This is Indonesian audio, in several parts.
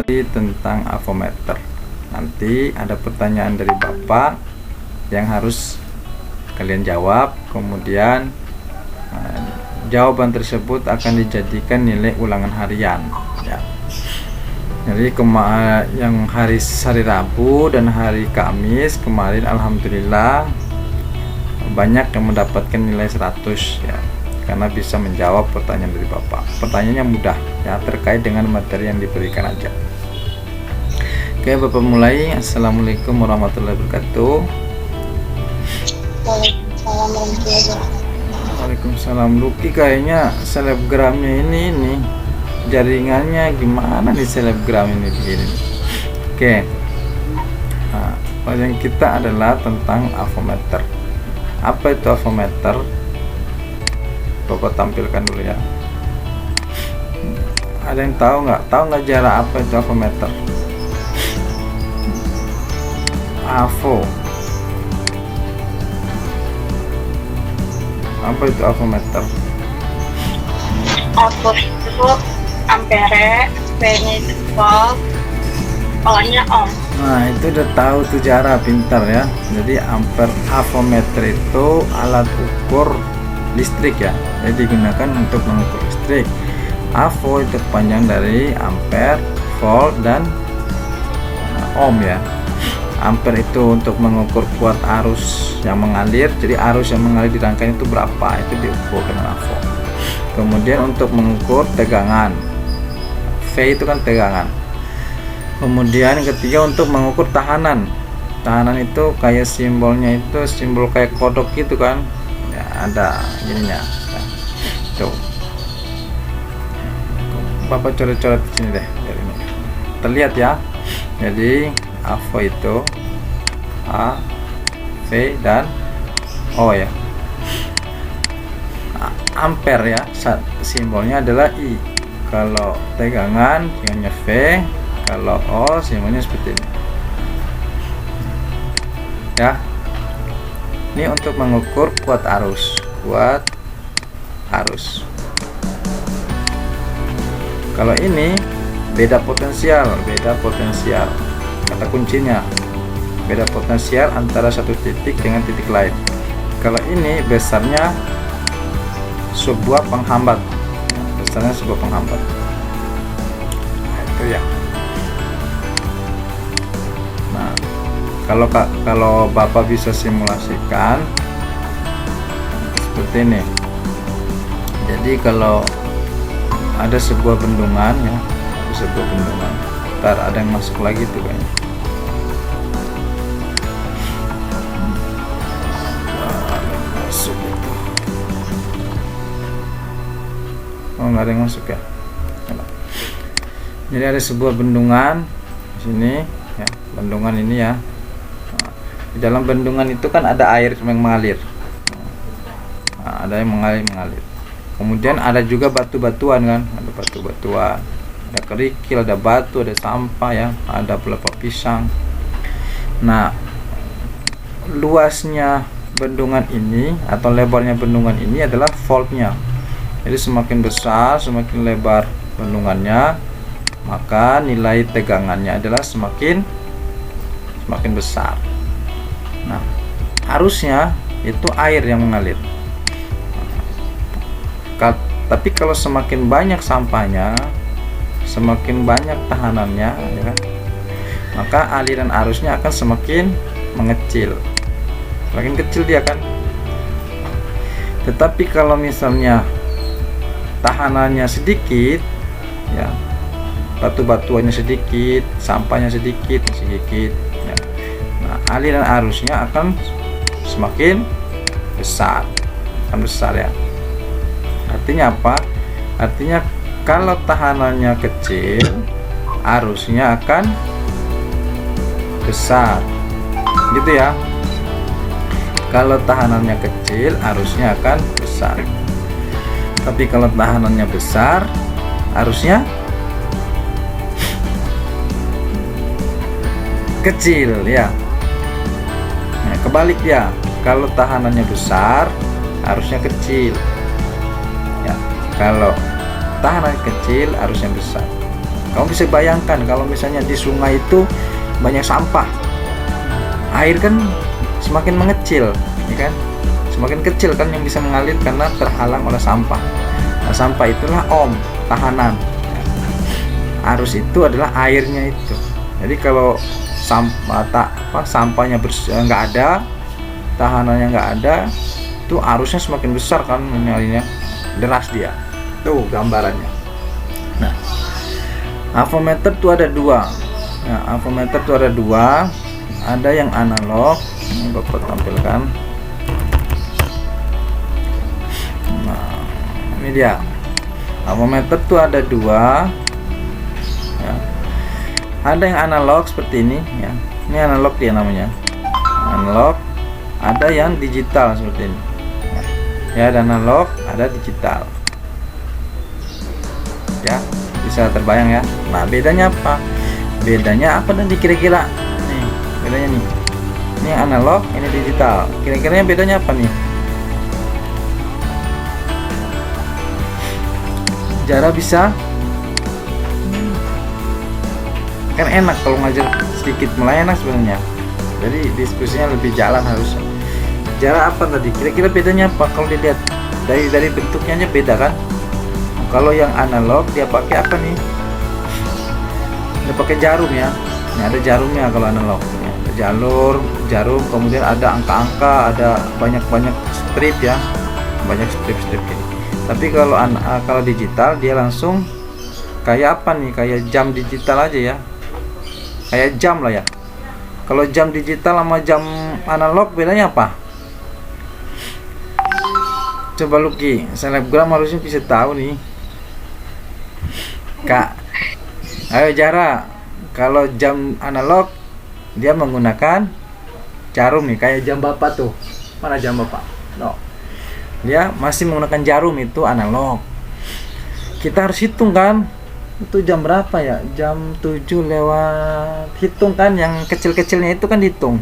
tentang avometer. Nanti ada pertanyaan dari Bapak yang harus kalian jawab, kemudian jawaban tersebut akan dijadikan nilai ulangan harian ya. Jadi yang hari Rabu dan hari Kamis kemarin alhamdulillah banyak yang mendapatkan nilai 100 ya, karena bisa menjawab pertanyaan dari Bapak. Pertanyaannya mudah ya, terkait dengan materi yang diberikan aja. Oke, Bapak mulai. Assalamualaikum warahmatullahi wabarakatuh. Waalaikumsalam warahmatullahi wabarakatuh. Waalaikumsalam. Lucky kayaknya selebgramnya ini jaringannya gimana nih selebgram ini begini. Oke. Nah, yang kita adalah tentang avometer. Apa itu avometer? Bapak tampilkan dulu ya. Ada yang tahu nggak? Tahu nggak jarak apa itu avometer? Avo. Apa itu avometer? Avo itu ampere, V-nya itu volt, O-nya ohm. Nah, itu udah tahu tuh jarak, pintar ya. Jadi avometer itu alat ukur listrik ya. Jadi digunakan untuk mengukur listrik. Avo itu panjang dari ampere, volt, dan ohm ya. Ampere itu untuk mengukur kuat arus yang mengalir. Jadi arus yang mengalir di rangkaian itu berapa, itu diukur dengan avo. Kemudian untuk mengukur tegangan, V itu kan tegangan. Kemudian yang ketiga untuk mengukur tahanan. Tahanan itu kayak simbolnya itu simbol kayak kodok gitu kan ya, ada ininya ya. Tuh Bapak coret-coret di sini deh, biar ini terlihat ya. Jadi avo itu A, V, dan O ya. Ampere ya, simbolnya adalah I. Kalau tegangan simbolnya V, kalau O simbolnya seperti ini ya. Ini untuk mengukur kuat arus. Kalau ini beda potensial kata kuncinya, beda potensial antara satu titik dengan titik lain. Kalau ini besarnya sebuah penghambat, nah, itu ya. Nah, kalau Bapak bisa simulasikan seperti ini. Jadi kalau ada sebuah bendungan ya, ntar ada yang masuk lagi tuh kayaknya. Oh, nggak ada yang masuk ya. Jadi ada sebuah bendungan di sini ya, bendungan ini ya. Nah, di dalam bendungan itu kan ada air yang mengalir. Nah, ada yang mengalir. Kemudian ada juga batu-batuan kan, ada kerikil, ada batu, ada sampah ya, ada pelepah pisang. Nah, luasnya bendungan ini atau lebarnya bendungan ini adalah voltnya. Jadi semakin besar, semakin lebar bendungannya, maka nilai tegangannya adalah semakin besar. Nah, arusnya itu air yang mengalir. Tapi kalau semakin banyak sampahnya, semakin banyak tahanannya ya kan, maka aliran arusnya akan semakin mengecil, semakin kecil dia kan. Tetapi kalau misalnya tahanannya sedikit ya, batu-batuannya sedikit, sampahnya sedikit ya, nah aliran arusnya akan semakin besar ya. Artinya apa? Artinya kalau tahanannya kecil, arusnya akan besar gitu ya. Kalau tahanannya kecil, arusnya akan besar. Tapi kalau tahanannya besar, arusnya kecil ya. Nah, kebalik ya. Kalau tahanannya besar, arusnya kecil ya. Kalau tahanan kecil, arusnya besar. Kamu bisa bayangkan kalau misalnya di sungai itu banyak sampah, air kan semakin mengecil, ya kan? Semakin kecil kan yang bisa mengalir karena terhalang oleh sampah. Nah, sampah itulah tahanan. Arus itu adalah airnya itu. Jadi kalau sampahnya nggak ada, tahanannya nggak ada, itu arusnya semakin besar kan, mengalirnya deras dia. Tuh gambarannya. Nah, avometer tuh ada dua. Nah, avometer tuh ada dua. Ada yang analog, ini Bapak tampilkan. Nah, ini dia. Avometer tuh ada dua. Ya. Ada yang analog seperti ini, ya. Ini analog dia namanya. Analog. Ada yang digital seperti ini. Ya, ada analog, ada digital. Ya, bisa terbayang ya. Nah, bedanya apa? Bedanya apa nanti kira-kira? Nih, bedanya nih. Ini analog, ini digital. Kira-kiranya bedanya apa nih? Jara bisa? Kan enak kalau ngajar sedikit, mulai enak sebenarnya. Jadi diskusinya lebih jalan harusnya. Jara apa tadi? Kira-kira bedanya apa? Kalau dilihat dari bentuknya aja beda kan? Kalau yang analog dia pakai apa nih? Dia pakai jarum ya. Ini ada jarumnya kalau analog. Ya, ada jarum, kemudian ada angka-angka, ada banyak strip ya, banyak strip-strip ini. Tapi kalau digital dia langsung kayak apa nih? Kayak jam digital aja ya. Kayak jam lah ya. Kalau jam digital sama jam analog bedanya apa? Coba Lucky, selebgram harusnya bisa tahu nih. Kak, ayo Jara. Kalau jam analog dia menggunakan jarum nih, kayak jam Bapak tuh. Mana jam Bapak? No. Dia masih menggunakan jarum, itu analog. Kita harus hitung kan? Itu jam berapa ya? Jam 7 lewat, hitung kan, yang kecil-kecilnya itu kan dihitung.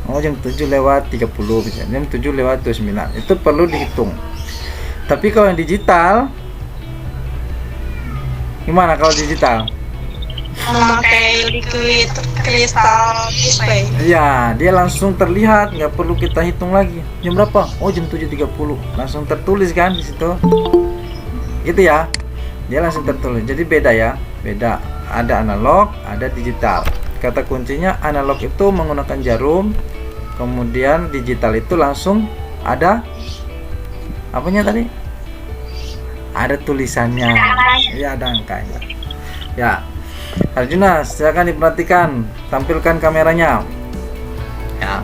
Oh, jam 7 lewat 30 bisa. Jam 7 lewat 29. Itu perlu dihitung. Tapi kalau yang digital gimana kalau digital? Memakai liquid kristal display. Iya, dia langsung terlihat, nggak perlu kita hitung lagi. Jam berapa? Oh, jam 7.30. Langsung tertulis kan di situ. Gitu ya. Dia langsung tertulis. Jadi beda ya. Beda. Ada analog, ada digital. Kata kuncinya analog itu menggunakan jarum, kemudian digital itu langsung ada apanya tadi? Ada tulisannya. Ya, ada angkanya. Ya. Arjuna, silakan diperhatikan, tampilkan kameranya. Ya.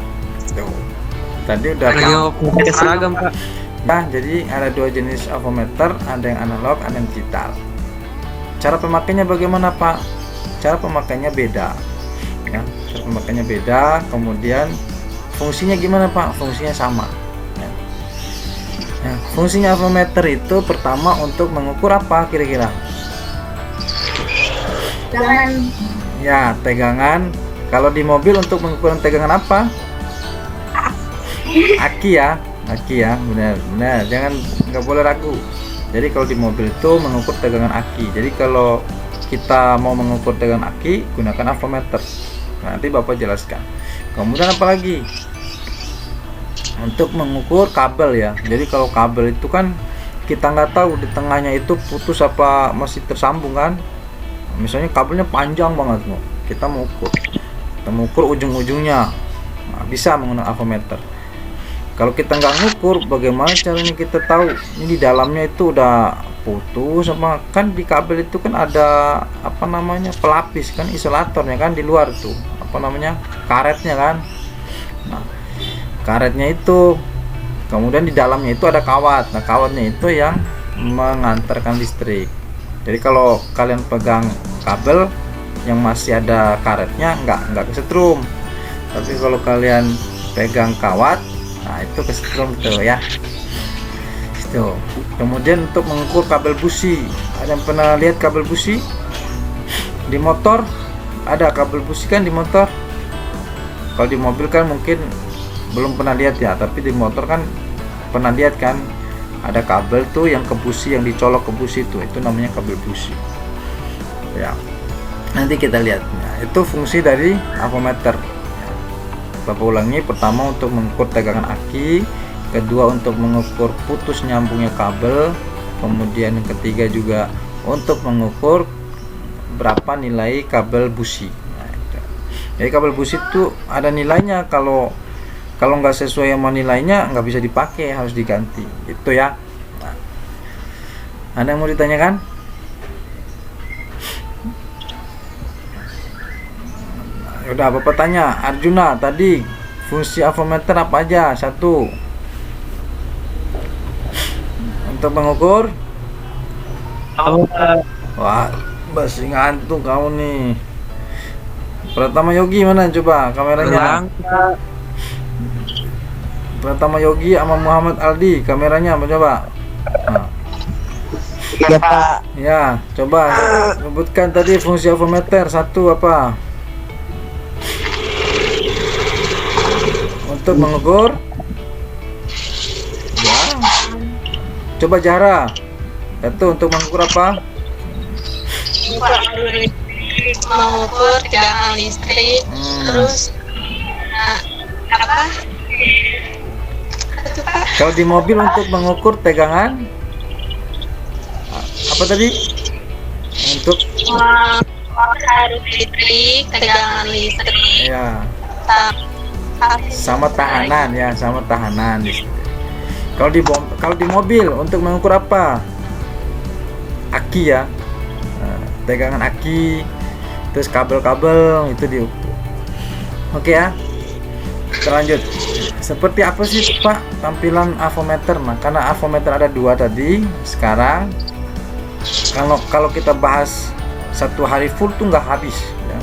Tuh. Tadi udah pakai seragam, Pak. Nah, jadi ada dua jenis avometer, ada yang analog, ada yang digital. Cara pemakainya bagaimana, Pak? Cara pemakainya beda. Ya, cara pemakainya beda. Kemudian fungsinya gimana, Pak? Fungsinya sama. Ya. Nah, fungsinya avometer itu pertama untuk mengukur apa kira-kira? Jangan Ya, tegangan. Kalau di mobil untuk mengukur tegangan apa? Aki ya, benar. Jangan, nggak boleh ragu. Jadi kalau di mobil itu mengukur tegangan aki. Jadi kalau kita mau mengukur tegangan aki, gunakan avometer. Nanti Bapak jelaskan. Kemudian apa lagi? Untuk mengukur kabel ya. Jadi kalau kabel itu kan kita nggak tahu di tengahnya itu putus apa masih tersambung kan. Misalnya kabelnya panjang banget, kita mau ukur ujung-ujungnya. Nah, bisa menggunakan avometer. Kalau kita nggak ngukur, bagaimana caranya kita tahu ini di dalamnya itu udah putus sama? Kan di kabel itu kan ada apa namanya, pelapis kan, isolatornya kan di luar tuh, apa namanya, karetnya kan. Nah, karetnya itu, kemudian di dalamnya itu ada kawat. Nah, kawatnya itu yang mengantarkan listrik. Jadi kalau kalian pegang kabel yang masih ada karetnya, nggak kesetrum. Tapi kalau kalian pegang kawat, nah itu kesetrum tuh ya. Itu. Kemudian untuk mengukur kabel busi, ada yang pernah lihat kabel busi di motor? Ada kabel busi kan di motor. Kalau di mobil kan mungkin belum pernah lihat ya, tapi di motor kan pernah lihat kan, ada kabel tuh yang ke busi, yang dicolok ke busi itu namanya kabel busi. ya. Nanti kita lihat. Nah, itu fungsi dari avometer. Ya. Bapak ulangi, pertama untuk mengukur tegangan aki, kedua untuk mengukur putus nyambungnya kabel, kemudian yang ketiga juga untuk mengukur berapa nilai kabel busi. Nah, itu. Jadi kabel busi itu ada nilainya, kalau nggak sesuai sama nilainya nggak bisa dipakai, harus diganti itu ya. Nah, ada yang mau ditanyakan? Udah, Bapak tanya Arjuna tadi fungsi avometer apa aja? Satu, untuk mengukur. Wah, masih ngantuk kamu nih. Pertama Yogi mana, coba kameranya? Pertama Yogi sama Muhammad Aldi, kameranya coba. Nah. Ya Pak. Ya, coba sebutkan tadi fungsi avometer. Satu apa? Untuk mengukur. Ya. Coba Jara. Satu, untuk mengukur apa? Mengukur tegangan listrik. Terus apa? Itu Pak. Kalau di mobil untuk mengukur tegangan apa tadi? Untuk Arus listrik, tegangan listrik, ya, sama tahanan ya, sama tahanan listrik. Kalau di mobil untuk mengukur apa? Aki ya. Nah, tegangan aki, terus kabel-kabel itu diukur. Oke ya. Kita lanjut. Seperti apa sih Pak tampilan avometer? Nah, karena avometer ada dua tadi. Sekarang kalau kita bahas satu hari full tuh nggak habis ya.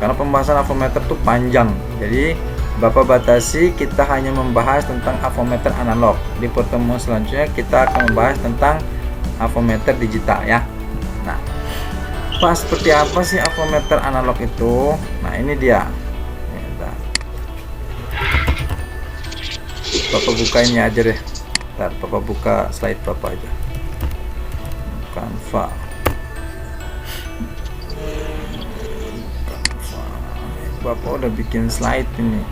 Karena pembahasan avometer tuh panjang. Jadi Bapak batasi, kita hanya membahas tentang avometer analog. Di pertemuan selanjutnya kita akan membahas tentang avometer digital ya. Nah, Pak, seperti apa sih avometer analog itu? Nah, ini dia. Bapak buka ini aja deh. Ntar Bapak buka slide Bapak aja. Canva. Bapak udah bikin slide ini.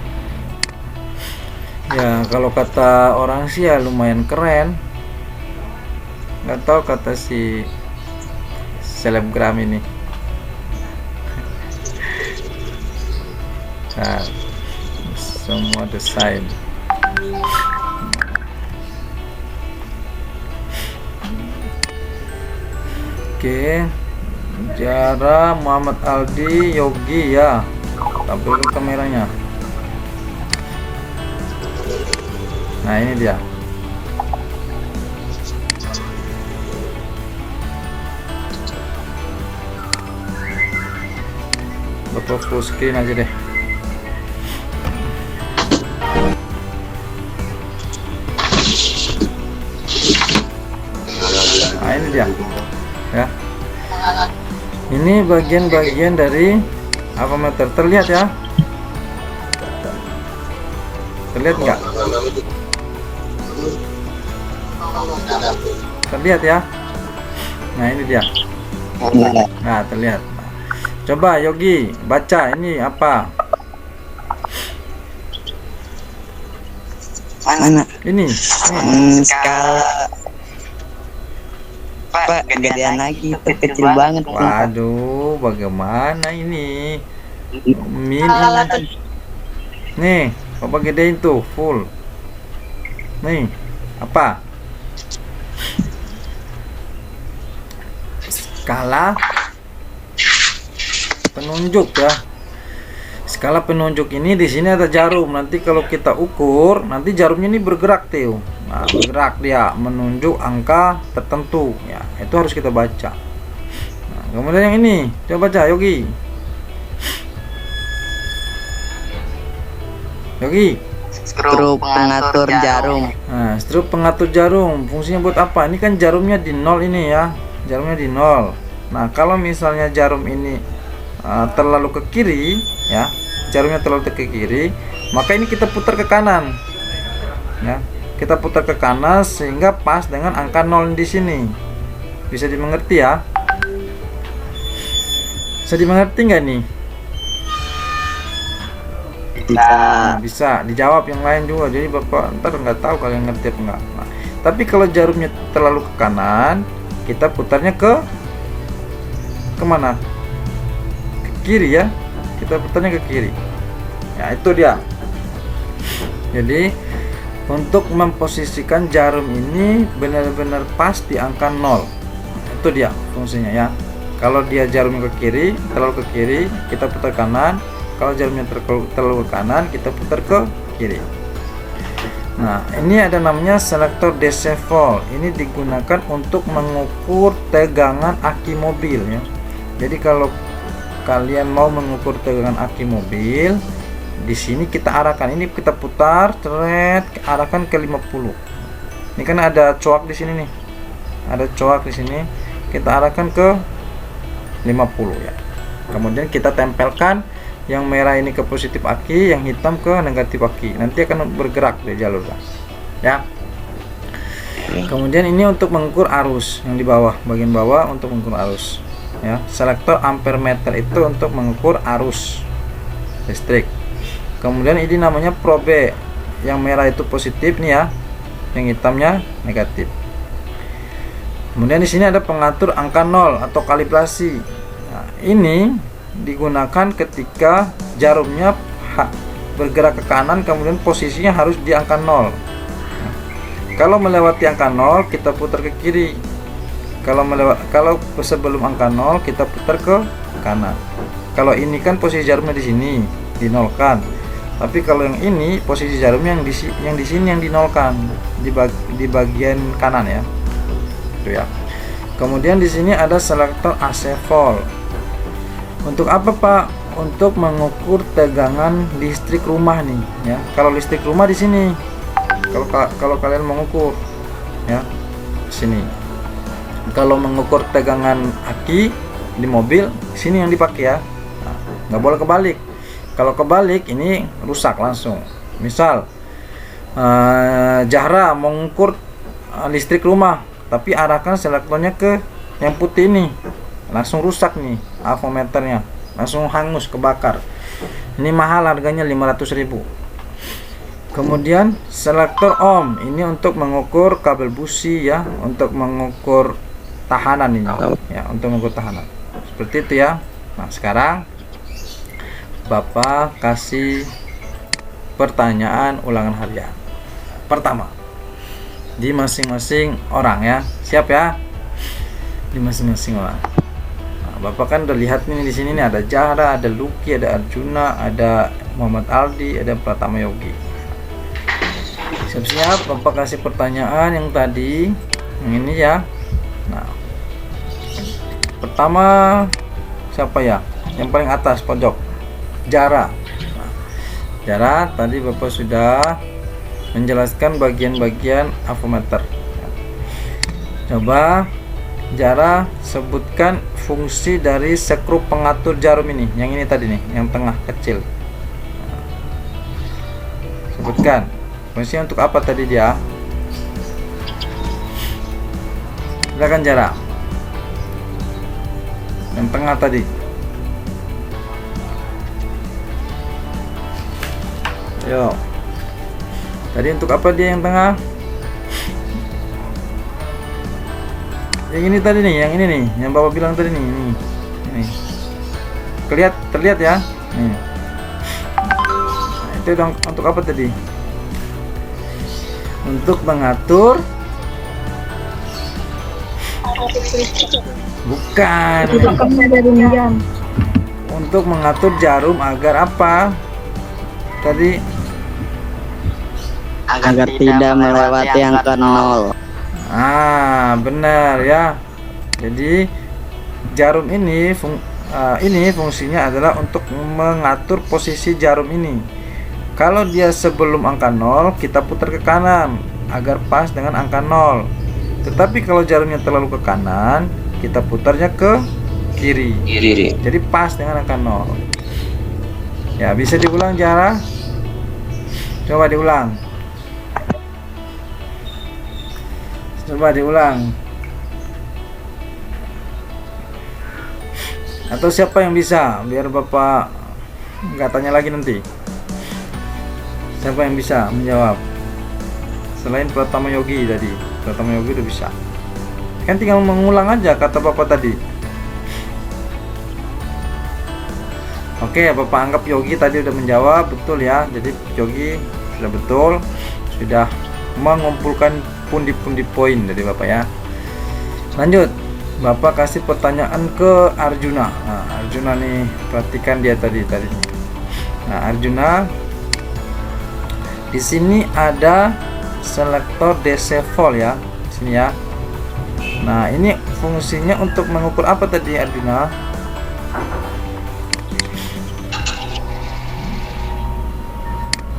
Ya, kalau kata orang sih ya lumayan keren. Nggak tahu kata si selebgram ini. Nah, semua desain. Oke, Jara, Muhammad Aldi, Yogi ya. Tampilkan kameranya. Nah, ini dia. Bapak full screen aja deh. Nah, ini dia ya. Ini bagian-bagian dari avometer, terlihat ya? Terlihat nggak? Terlihat ya? Nah, ini dia. Nah, terlihat. Coba Yogi baca ini apa? Mana? Ini. Skala. Pak, gedean lagi, itu kecil banget. Waduh, bagaimana ini? Min. Nih, Bapak gedein tuh full. Nih, apa? Skala penunjuk ya. Skala penunjuk ini di sini ada jarum. Nanti kalau kita ukur, nanti jarumnya ini bergerak tuh. Nah, bergerak dia menunjuk angka tertentu ya. Itu harus kita baca. Nah, kemudian yang ini, coba baca Yogi. Yogi. Skru pengatur jarum. Nah, struk pengatur jarum fungsinya buat apa? Ini kan jarumnya di nol ini ya. Jarumnya di nol. Nah, kalau misalnya jarum ini terlalu ke kiri ya, jarumnya terlalu ke kiri, maka ini kita putar ke kanan ya, kita putar ke kanan sehingga pas dengan angka 0 di sini. Bisa dimengerti ya. Bisa dimengerti nggak nih? Bisa. Bisa dijawab yang lain juga, jadi bapak ntar nggak tahu kalian ngerti apa enggak. Nah, tapi kalau jarumnya terlalu ke kanan, kita putarnya ke kemana? Ke kiri ya, kita putarnya ke kiri ya, itu dia. Jadi untuk memposisikan jarum ini benar-benar pas di angka 0, itu dia fungsinya ya. Kalau dia jarumnya ke kiri, terlalu ke kiri, kita putar kanan. Kalau jarumnya terlalu ke kanan, kita putar ke kiri. Nah, ini ada namanya selektor DC volt. Ini digunakan untuk mengukur tegangan aki mobil ya. Jadi kalau kalian mau mengukur tegangan aki mobil, di sini kita arahkan. Ini kita putar, ceret, arahkan ke 50. Ini kan ada coak di sini nih. Ada coak di sini. Kita arahkan ke 50 ya. Kemudian kita tempelkan yang merah ini ke positif aki, yang hitam ke negatif aki. Nanti akan bergerak di jalur ya. Kemudian ini untuk mengukur arus yang di bawah, bagian bawah untuk mengukur arus ya. Selektor ampere meter itu untuk mengukur arus listrik. Kemudian ini namanya probe, yang merah itu positif nih ya, yang hitamnya negatif. Kemudian di sini ada pengatur angka 0 atau kalibrasi. Nah, ini digunakan ketika jarumnya bergerak ke kanan, kemudian posisinya harus di angka 0. Kalau melewati angka 0, kita putar ke kiri. Kalau sebelum angka 0, kita putar ke kanan. Kalau ini kan posisi jarumnya di sini, dinolkan. Tapi kalau yang ini posisi jarumnya yang di sini yang dinolkan, di bagian kanan ya. Itu ya. Kemudian di sini ada selektor AC volt. Untuk apa Pak? Untuk mengukur tegangan listrik rumah nih ya. Kalau listrik rumah di sini. Kalau kalian mengukur ya, sini. Kalau mengukur tegangan aki di mobil, sini yang dipakai ya. Nah, nggak boleh kebalik. Kalau kebalik ini rusak langsung. Misal Zahra mengukur listrik rumah, tapi arahkan selektornya ke yang putih ini, langsung rusak nih avometernya, langsung hangus, kebakar. Ini mahal harganya 500.000. Kemudian selektor ohm ini untuk mengukur kabel busi ya, untuk mengukur tahanan ini ya, untuk mengukur tahanan seperti itu ya. Nah sekarang Bapak kasih pertanyaan ulangan harian. Pertama, di masing-masing orang ya, siap ya, di masing-masing orang. Nah, Bapak kan udah lihat nih di sini nih, ada Zahra, ada Lucky, ada Arjuna, ada Muhammad Aldi, ada Pratama Yogi. Siap-siap, Bapak kasih pertanyaan yang tadi, yang ini ya. Nah, pertama siapa ya? Yang paling atas pojok, Zahra. Nah, Zahra, tadi Bapak sudah menjelaskan bagian-bagian avometer. Coba Zahra sebutkan fungsi dari skrup pengatur jarum ini, yang ini tadi nih, yang tengah kecil. Sebutkan fungsinya untuk apa tadi dia? Silakan Zahra. Yang tengah tadi. Ayo. Tadi untuk apa dia yang tengah? Yang ini tadi nih, yang ini nih, yang Bapak bilang tadi nih, ini. Terlihat ya? Nih. Nah, itu untuk apa tadi? Untuk mengatur. Bukan. Untuk mengatur jarum agar apa? Tadi Agar tidak melewati angka 0. Benar ya. Jadi jarum ini fungsinya adalah untuk mengatur posisi jarum ini. Kalau dia sebelum angka 0, kita putar ke kanan agar pas dengan angka 0. Tetapi kalau jarumnya terlalu ke kanan, kita putarnya ke kiri. Jadi pas dengan angka 0. Ya, bisa diulang Zahra? Coba diulang. Atau siapa yang bisa? Biar Bapak nggak tanya lagi nanti. Siapa yang bisa menjawab? Selain Pratama Yogi tadi. Pratama Yogi udah bisa. Kan tinggal mengulang aja kata Bapak tadi. Oke, Bapak anggap Yogi tadi udah menjawab, betul ya. Jadi Yogi sudah betul, sudah mengumpulkan pundi-pundi poin dari Bapak ya. Lanjut, Bapak kasih pertanyaan ke Arjuna. Nah, Arjuna nih, perhatikan dia tadi. Nah, Arjuna, di sini ada selektor DC volt ya, di sini ya. Nah, ini fungsinya untuk mengukur apa tadi Arjuna?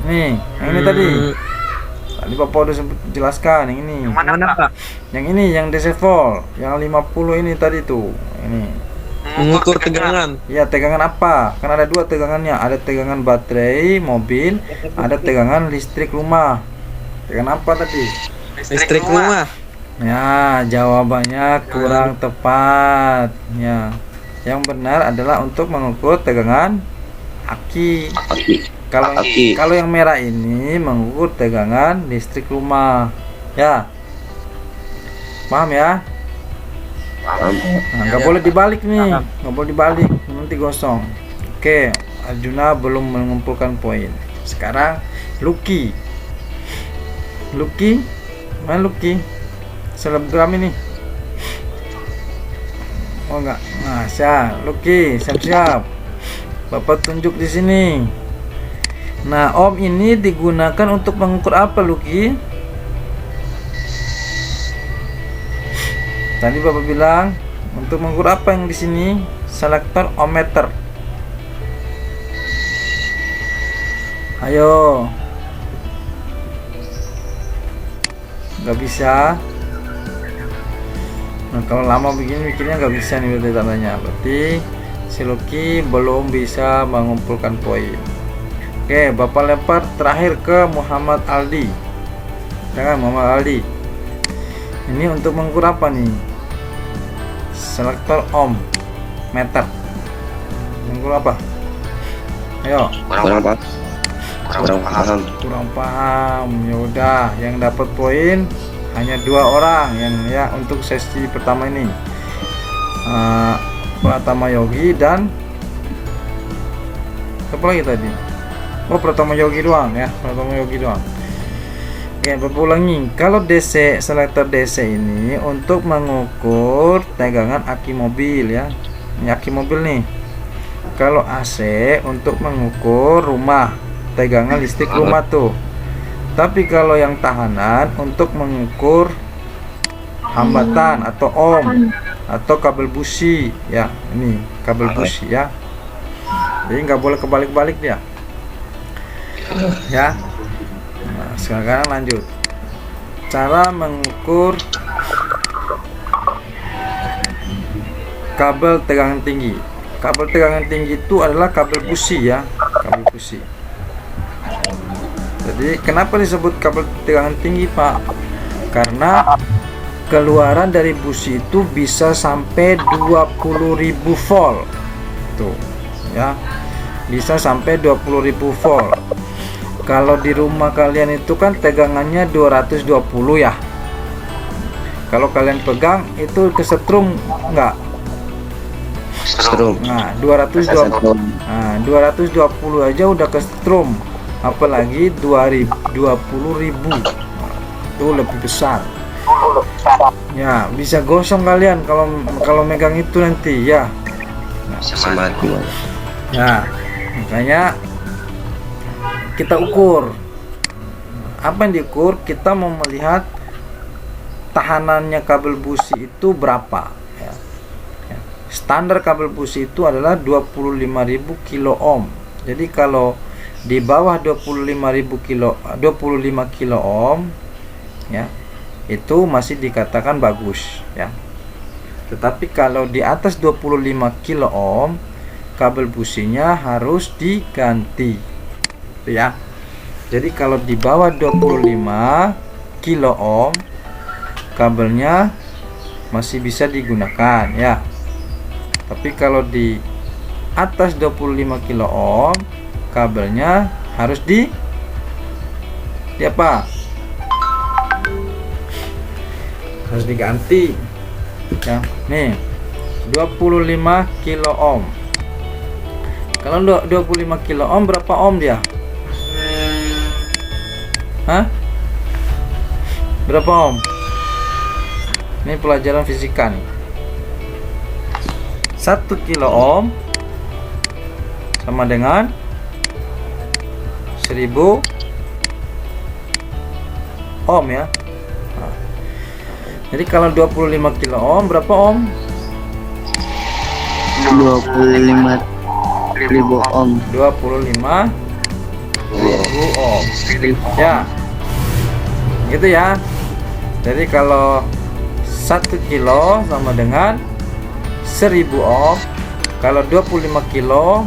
Nih, yang ini tadi Bapak udah jelaskan yang ini. Yang mana Pak? Yang ini, yang DC volt, yang 50 ini tadi tuh. Ini. Mengukur tegangan. Ya, tegangan apa? Kan ada dua tegangannya. Ada tegangan baterai mobil, ada tegangan listrik rumah. Tegangan apa tadi? Listrik rumah. Ya, jawabannya kurang tepat. Ya. Yang benar adalah untuk mengukur tegangan aki. Kalau yang merah ini mengukur tegangan listrik rumah. Ya. Paham ya? Nah, nggak boleh dibalik nih, nggak boleh dibalik, nanti gosong. Oke, Arjuna belum mengumpulkan poin. Sekarang Lucky, mana Lucky? Selebgram ini. Oh enggak, nah Lucky, siap-siap. Bapak tunjuk di sini. Nah, ohm ini digunakan untuk mengukur apa, Lucky? Tadi Bapak bilang untuk mengukur apa yang di sini? Selektor ohmmeter. Ayo. Nggak bisa. Nah, kalau lama begini mikirnya nggak bisa nih berarti tandanya. Berarti si Lucky belum bisa mengumpulkan poin. Oke, Bapak lempar terakhir ke Muhammad Aldi. Jangan Muhammad Aldi. Ini untuk mengukur apa nih? Selektor ohm meter. Mengukur apa? Ayo. Kurang paham. Ya udah, yang dapat poin hanya 2 orang yang ya untuk sesi pertama ini. Pratama Yogi dan apa lagi tadi? Oh, Pratama Yogi doang ya, Pratama Yogi doang. Oke, Bapak ulangi. Kalau DC, selektor DC ini untuk mengukur tegangan aki mobil ya. Ini aki mobil nih. Kalau AC untuk mengukur rumah, tegangan listrik rumah tuh. Tapi kalau yang tahanan untuk mengukur hambatan atau ohm atau kabel busi ya. Ini kabel busi ya. Jadi nggak boleh kebalik-balik dia. Ya. Nah, sekarang lanjut. Cara mengukur kabel tegangan tinggi. Kabel tegangan tinggi itu adalah kabel busi ya, kabel busi. Jadi kenapa disebut kabel tegangan tinggi, Pak? Karena keluaran dari busi itu bisa sampai 20.000 volt. Tuh, ya. Bisa sampai 20.000 volt. Kalau di rumah kalian itu kan tegangannya 220 ya. Kalau kalian pegang itu kesetrum enggak? Strum. Nah, 220 aja udah kesetrum. Apalagi 20.000. Itu lebih besar. Ya, bisa gosong kalian kalau megang itu nanti ya. Mati. Ya, makanya kita ukur. Apa yang diukur? Kita mau melihat tahanannya kabel busi itu berapa ya. Standar kabel busi itu adalah 25.000 kilo ohm. Jadi kalau di bawah 25 kilo ohm ya, itu masih dikatakan bagus ya. Tetapi kalau di atas 25 kilo ohm, kabel businya harus diganti ya. Jadi kalau di bawah 25 kilo ohm, kabelnya masih bisa digunakan ya. Tapi kalau di atas 25 kilo ohm, kabelnya harus di apa? Harus diganti. Ya, nih 25 kilo ohm. Kalau 25 kilo ohm berapa ohm dia? Hah? Berapa ohm? Ini pelajaran fisika nih. 1 kilo ohm sama dengan 1000 ohm ya. Nah, jadi kalau 25 kilo ohm berapa ohm? 25.000 ohm. 25.000 ohm. Ya. Gitu ya. Jadi kalau 1 kilo sama dengan 1000 ohm. Kalau 25 kilo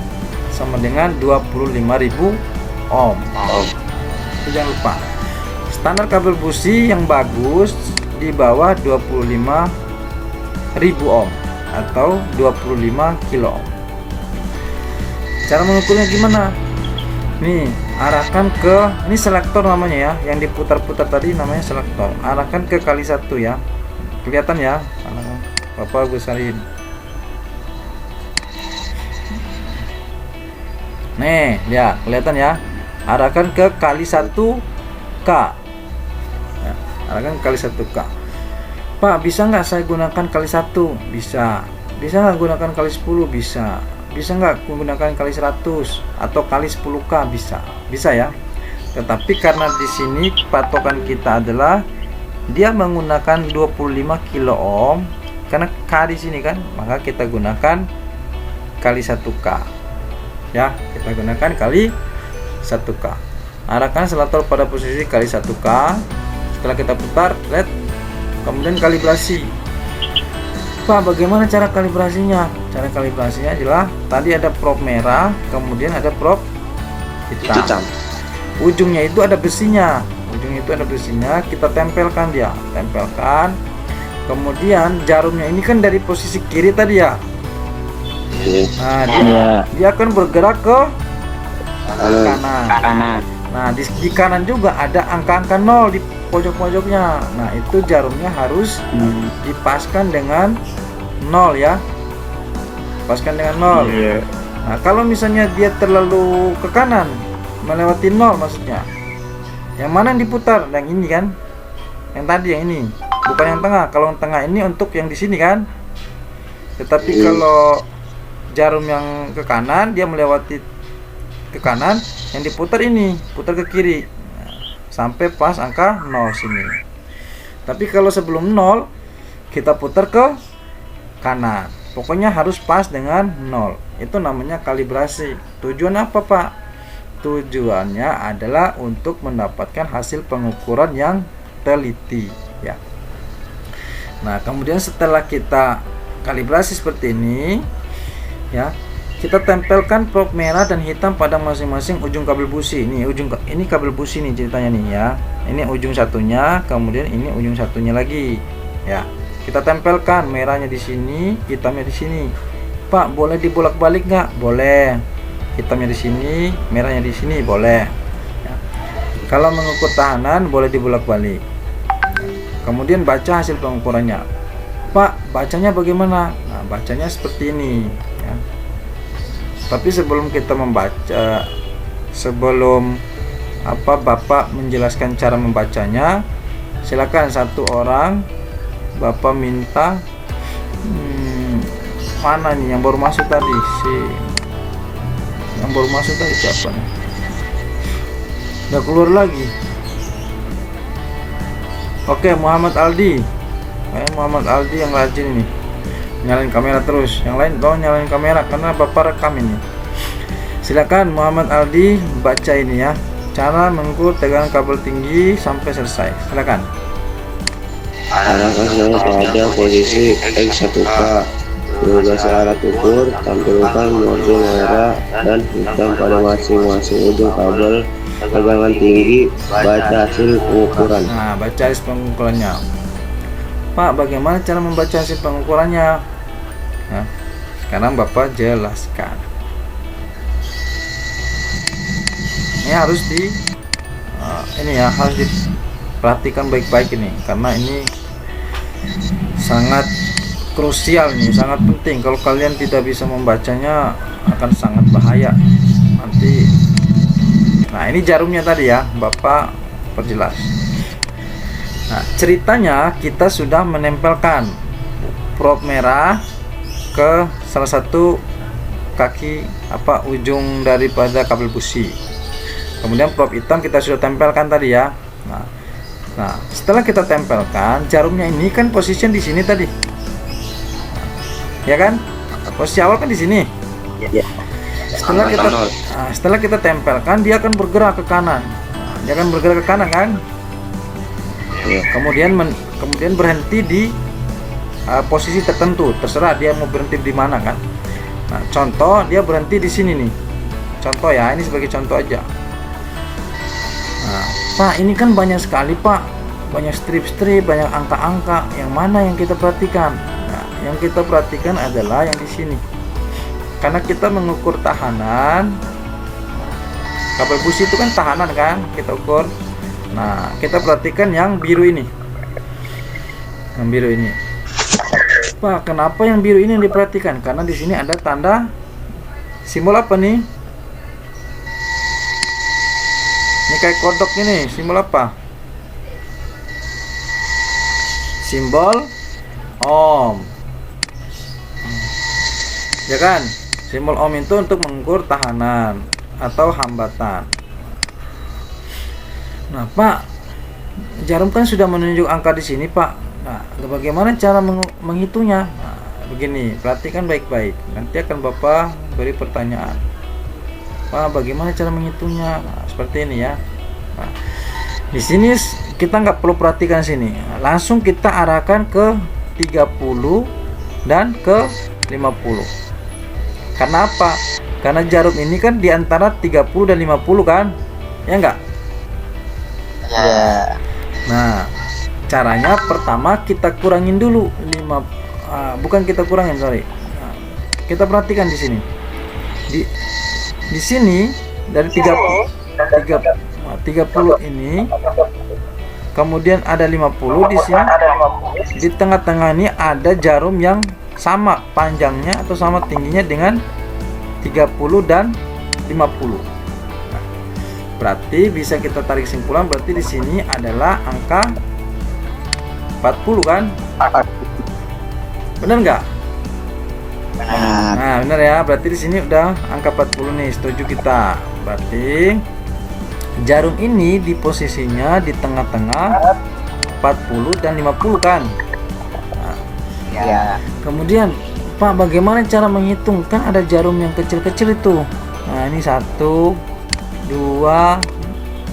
sama dengan 25.000 ohm. Itu jangan lupa. Standar kabel busi yang bagus di bawah 25.000 ohm atau 25 kilo ohm. Cara mengukurnya gimana? Nih, arahkan ke, ini selektor namanya ya, yang diputar-putar tadi namanya selektor. Arahkan ke kali 1 ya. Kelihatan ya? Bapak besarin. Nih, ya, kelihatan ya. Arahkan ke kali 1K. Ya, arahkan ke kali 1K. Pak, bisa nggak saya gunakan kali 1? Bisa. Bisa nggak gunakan kali 10? Bisa. Bisa nggak menggunakan kali 100 atau kali 10K? Bisa. Bisa ya. Tetapi karena di sini patokan kita adalah dia menggunakan 25 kilo ohm, karena K di sini kan, maka kita gunakan kali 1K. Ya, kita gunakan kali 1K. Arahkan selektor pada posisi kali 1K. Setelah kita putar, LED, kemudian kalibrasi. Pak, bagaimana cara kalibrasinya? Cara kalibrasinya adalah tadi ada probe merah, kemudian ada probe hitam. Ujungnya itu ada besinya. Kita tempelkan dia. Tempelkan. Kemudian jarumnya ini kan dari posisi kiri tadi ya. Nah, dia akan bergerak ke kanan. Nah, di kanan juga ada angka-angka 0 di pojok-pojoknya. Nah, itu jarumnya harus dipaskan dengan 0 ya. Paskan dengan 0. Nah, kalau misalnya dia terlalu ke kanan, melewati 0 maksudnya. Yang mana yang diputar? Yang ini kan? Yang tadi yang ini. Bukan yang tengah. Kalau yang tengah ini untuk yang di sini kan. Tetapi kalau jarum yang ke kanan, dia melewati ke kanan, yang diputar ini, putar ke kiri. Sampai pas angka 0 sini. Tapi kalau sebelum 0 kita putar ke kanan. Pokoknya harus pas dengan 0. Itu namanya kalibrasi. Tujuan apa, Pak? Tujuannya adalah untuk mendapatkan hasil pengukuran yang teliti ya. Nah, kemudian setelah kita kalibrasi seperti ini ya, kita tempelkan probe merah dan hitam pada masing-masing ujung kabel busi. Ini kabel busi nih ceritanya nih ya. Ini ujung satunya, kemudian ini ujung satunya lagi. Ya. Kita tempelkan merahnya di sini, hitamnya di sini. Pak, boleh dibolak-balik nggak? Boleh. Hitamnya di sini, merahnya di sini, boleh. Ya. Kalau mengukur tahanan boleh dibolak-balik. Kemudian baca hasil pengukurannya. Pak, bacanya bagaimana? Nah, bacanya seperti ini. Ya. Tapi sebelum kita membaca, sebelum Bapak menjelaskan cara membacanya, silakan satu orang Bapak minta mana nih yang baru masuk tadi, yang baru masuk tadi siapa nih? Udah keluar lagi. Oke, Muhammad Aldi. Muhammad Aldi yang rajin nih. Nyalain kamera terus. Yang lain tolong nyalain kamera karena Bapak rekam ini. Silakan Muhammad Aldi baca ini ya. Cara mengukur tegangan kabel tinggi sampai selesai. Silakan. Arahkan pada posisi X1K. 12 alat ukur, tampilkan modul merah dan hitam pada masing-masing ujung kabel tegangan tinggi. Baca hasil pengukuran. Nah, baca hasil pengukurannya. Pak, bagaimana cara membaca hasil pengukurannya? Nah, Sekarang Bapak jelaskan. Ini harus harus diperhatikan baik-baik ini, karena ini sangat krusial nih, sangat penting. Kalau kalian tidak bisa membacanya akan sangat bahaya nanti. Nah, ini jarumnya tadi ya, Bapak perjelas. Nah, ceritanya kita sudah menempelkan prob merah ke salah satu kaki ujung daripada kabel busi. Kemudian prob hitam kita sudah tempelkan tadi ya. Nah, setelah kita tempelkan, jarumnya ini kan posisi di sini tadi. Ya kan? Posisi awal kan di sini. Ya. Setelah kita tempelkan, dia akan bergerak ke kanan. Dia akan bergerak ke kanan kan? Ya. Kemudian berhenti di posisi tertentu, terserah dia mau berhenti di mana kan. Nah, contoh dia berhenti di sini nih. Contoh ya, ini sebagai contoh aja. Nah, Pak, ini kan banyak sekali Pak, banyak strip-strip, banyak angka-angka. Yang mana yang kita perhatikan? Nah, yang kita perhatikan adalah yang di sini. Karena kita mengukur tahanan, kabel busi itu kan tahanan kan, kita ukur. Nah, kita perhatikan yang biru ini. Yang biru ini. Pak, kenapa yang biru ini yang diperhatikan? Karena di sini ada tanda simbol apa nih? Ini kayak kodok ini, simbol apa? Simbol ohm. Ya kan? Simbol ohm itu untuk mengukur tahanan atau hambatan. Nah, Pak, jarum kan sudah menunjuk angka di sini, Pak. Nah, bagaimana cara menghitungnya? Nah, begini, perhatikan baik-baik. Nanti akan Bapak beri pertanyaan. Pak, bagaimana cara menghitungnya? Nah, seperti ini ya. Nah, di sini kita nggak perlu perhatikan sini. Langsung kita arahkan ke 30 dan ke 50. Karena apa? Karena jarum ini kan di antara 30 dan 50 kan? Ya enggak? Ya. Nah, caranya pertama kita kurangin dulu bukan kita kurangin, sorry. Nah, kita perhatikan di sini. Di sini dari 30 ini, kemudian ada 50 di sini. Di tengah-tengah ini ada jarum yang sama panjangnya atau sama tingginya dengan 30 dan 50. Nah, berarti bisa kita tarik kesimpulan, berarti di sini adalah angka 40 kan? Benar nggak? Nah, benar ya. Berarti di sini udah angka 40 nih, setuju kita. Berarti jarum ini di posisinya di tengah-tengah 40 dan 50 kan? Nah, Ya. kemudian Pak, bagaimana cara menghitung? Kan ada jarum yang kecil-kecil itu. Nah, ini 1, 2,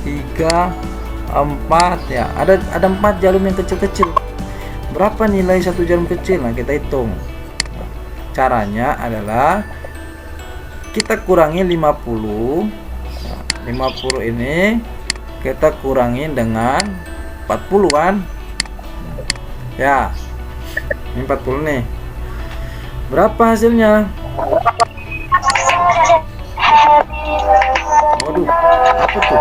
3, 4 ya. Ada 4 jarum yang kecil-kecil. Berapa nilai satu jarum kecil? Nah, kita hitung. Caranya adalah kita kurangi 50. Nah, 50 ini kita kurangin dengan 40 kan? Ya. Ini 40 nih. Berapa hasilnya? Waduh, apa tuh?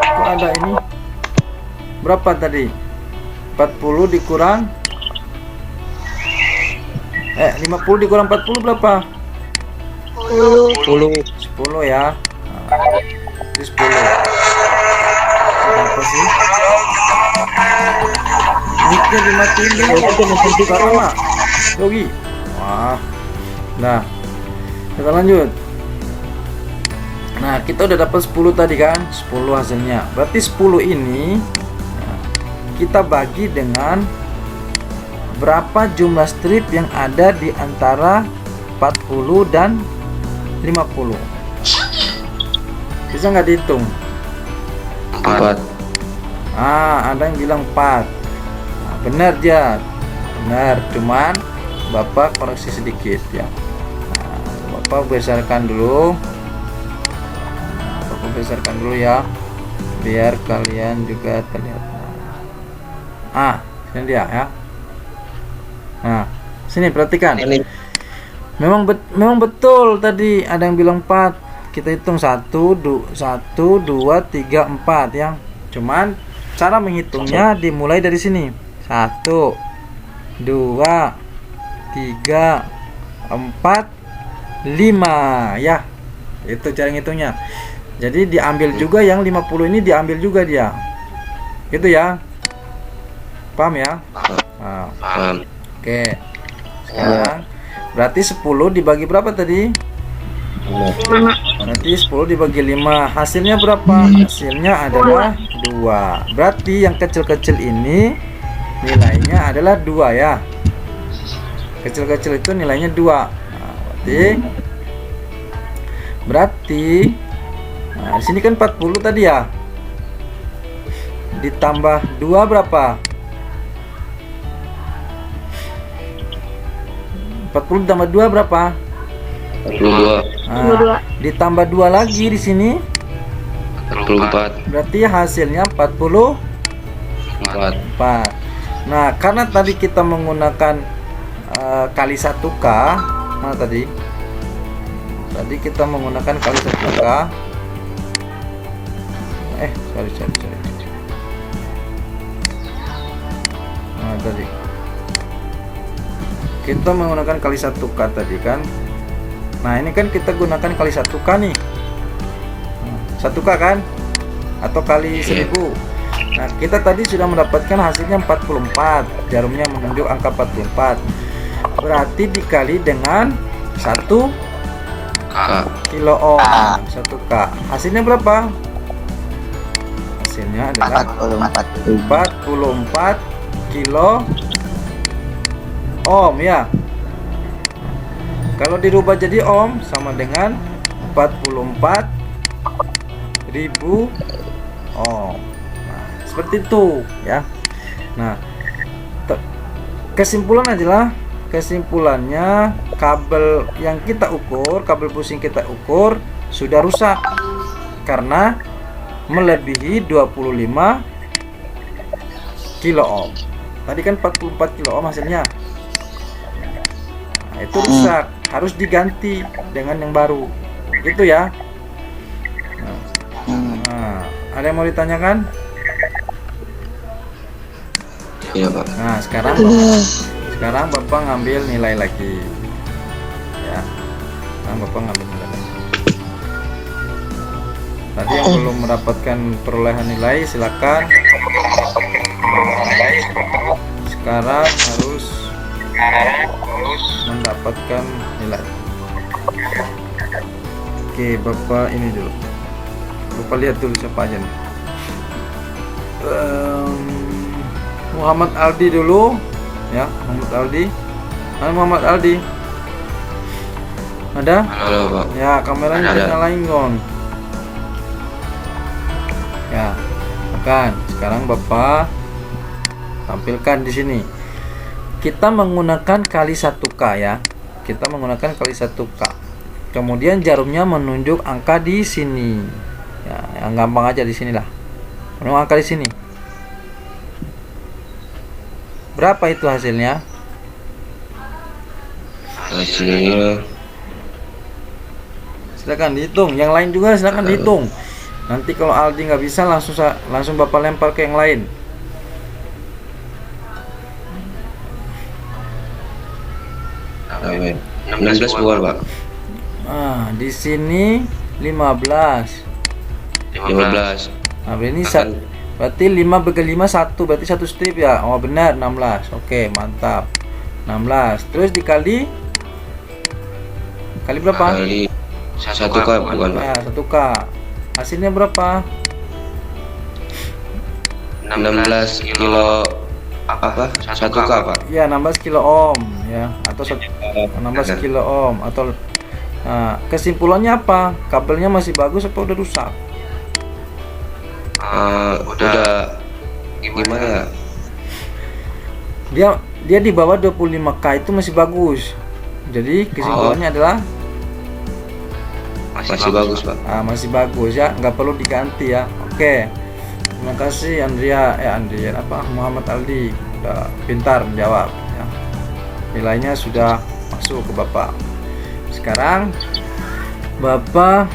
Kok ada ini? Berapa tadi? 40 dikurang 50 dikurang 40 berapa? 10. 10 ya. Nah, ini 10. Apa sih? Mic-nya dimatiin dulu. Karena Yogi. Wah. Nah, kita lanjut. Nah, kita udah dapat 10 tadi kan? 10 hasilnya. Berarti 10 ini kita bagi dengan berapa jumlah strip yang ada di antara 40 dan 50. Bisa nggak dihitung? 4. Ada yang bilang 4. Nah, benar dia. Benar, cuman Bapak koreksi sedikit ya. Nah, Bapak besarkan dulu. Bapak besarkan dulu ya, biar kalian juga terlihat. Ini dia ya. Nah, Sini perhatikan. Ini Memang betul tadi ada yang bilang 4. Kita hitung 1 2 3 4 ya. Cuman cara menghitungnya dimulai dari sini. 1 2 3 4 5 ya. Itu cara ngitungnya. Jadi diambil juga yang 50 ini, diambil juga dia. Gitu ya. Paham ya? Nah, paham. oke. Sekarang berarti 10 dibagi berapa tadi? Berarti 10 dibagi 5. Hasilnya berapa? Hasilnya adalah 2. Berarti yang kecil-kecil ini nilainya adalah 2 ya. Kecil-kecil itu nilainya 2. Nah, berarti nah, di sini kan 40 tadi ya. Ditambah 2 berapa? 40 ditambah 2 berapa? 42. Nah, ditambah 2 lagi di sini. 44. Berarti hasilnya 44. 4. Nah, karena tadi kita menggunakan kali 1K. Mana tadi? Tadi kita menggunakan kali 1K. Sorry. Nah, tadi kita menggunakan kali 1K tadi kan. Nah, ini kan kita gunakan kali 1K nih. 1K kan? Atau kali 1000. Nah, kita tadi sudah mendapatkan hasilnya 44. Jarumnya menunjuk angka 44. Berarti dikali dengan 1 kilo ohm. 1K. Hasilnya berapa? Hasilnya adalah 44 kilo ohm ya. Kalau dirubah jadi ohm sama dengan 44.000 ohm. Nah, seperti itu ya. Nah, kesimpulannya kabel yang kita ukur, kabel pusing kita ukur sudah rusak karena melebihi 25 kilo ohm. Tadi kan 44 kilo ohm hasilnya. Nah, itu rusak, harus diganti dengan yang baru. Itu ya. Nah, ada yang mau ditanyakan? Iya, Pak. Nah, sekarang Bapak ngambil nilai lagi. Ya. Sekarang Bapak ngambil nilai lagi. Tadi yang belum mendapatkan perolehan nilai silakan. Sekarang harus mendapatkan nilai. Oke, Bapak ini dulu. Bapak lihat dulu siapa aja nih. Muhammad Aldi dulu ya. Muhammad Aldi. Halo Muhammad Aldi. Ada? Halo, Pak. Ya, kameranya Ada. nyalain Gon. Ya, akan. Sekarang Bapak tampilkan di sini. Kita menggunakan kali 1K ya. Kita menggunakan kali 1K. Kemudian jarumnya menunjuk angka di sini. Ya, yang gampang aja di sinilah. Menunjuk angka di sini. Berapa itu hasilnya? Hasilnya Silakan dihitung. Yang lain juga silakan dihitung. Nanti kalau Aldi nggak bisa langsung Bapak lempar ke yang lain. Amin. 16 bukan, Pak? Nah, di sini 15. 15. Nah, ini berarti 5 bagi 5 1, berarti 1 strip ya. Oh, benar 16. Oke, mantap. 16. Terus dikali berapa? Kali 1K bukan, Pak? Ya, 1K. Hasilnya berapa? 16 kilo apa? 1K, Pak? Ya, 16 kilo ohm ya, atau 16 kilo ohm atau nah, kesimpulannya apa? Kabelnya masih bagus apa udah rusak? Udah gimana ya? Dia di bawah 25K itu masih bagus. Jadi kesimpulannya adalah Masih bagus, Pak. masih bagus ya, nggak perlu diganti ya. Oke, terima kasih Muhammad Aldi udah pintar menjawab ya. nilainya sudah masuk ke Bapak. Sekarang Bapak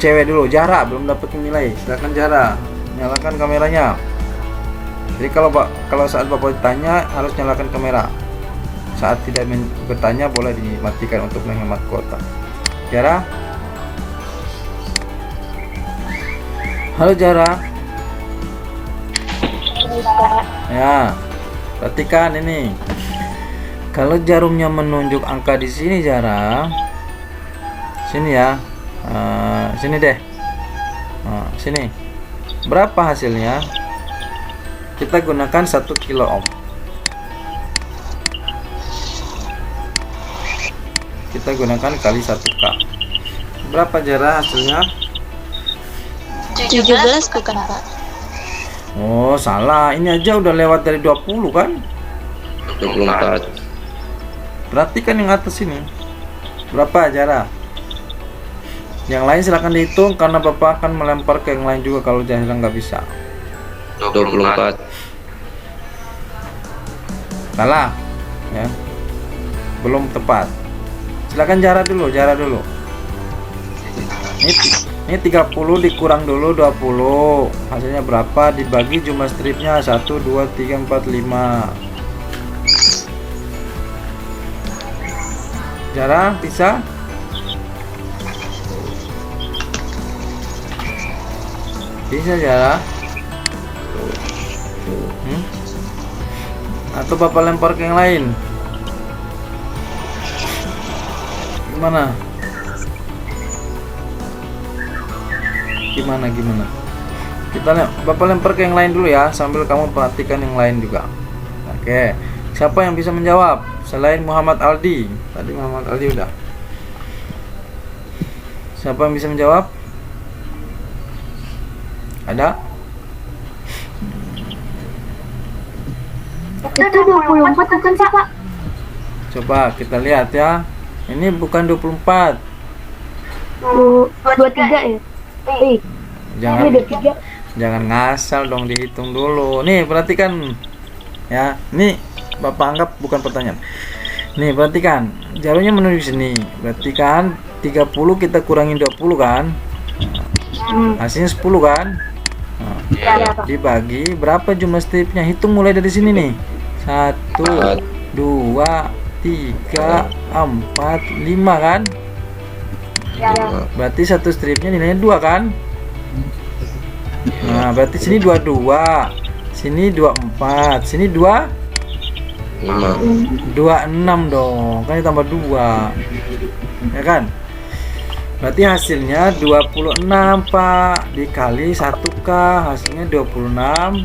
cewek dulu, Zara belum dapat nilai. Silakan Zara, nyalakan kameranya. Jadi kalau saat Bapak ditanya harus nyalakan kamera. Saat tidak bertanya boleh dimatikan untuk menghemat kuota. Zara. Halo Zara. Ya, perhatikan ini. Kalau jarumnya menunjuk angka di sini Zara, sini ya, sini deh, sini. Berapa hasilnya? Kita gunakan 1 kilo ohm. Kita gunakan kali 1K. Berapa Zara hasilnya? 17 bukan Pak? Oh salah, ini aja udah lewat dari 20 kan? 24. Perhatikan yang atas ini. Berapa Zara? Yang lain silahkan dihitung karena Bapak akan melempar ke yang lain juga kalau Zara nggak bisa. 24. Salah ya, belum tepat. Silakan Zara dulu. Ini 30 dikurang dulu 20, hasilnya berapa? Dibagi jumlah stripnya 1, 2, 3, 4, 5. Zara bisa? Bisa Zara? Atau Bapak lempar ke yang lain? Gimana? Bapak lempar ke yang lain dulu ya, sambil kamu perhatikan yang lain juga. Oke, siapa yang bisa menjawab selain Muhammad Aldi? Tadi Muhammad Aldi udah. Siapa yang bisa menjawab? Ada? Itu 24 bukan sih Pak? Coba kita lihat ya. Ini bukan 24. 23 ya? Jangan ngasal dong, dihitung dulu. Nih perhatikan ya. Nih Bapak anggap bukan pertanyaan. Nih perhatikan, jarumnya menuju sini. Berarti kan 30 kita kurangin 20 kan? Hasilnya 10 kan? Dibagi berapa jumlah stripnya? Hitung mulai dari sini nih. 1, 2, 3, 4, 5 kan? Berarti satu stripnya nilainya 2 kan? Nah, berarti sini 22, sini 24, sini 26 dong. Kan ditambah 2. Ya kan? Berarti hasilnya 26 Pak, dikali 1K, hasilnya 26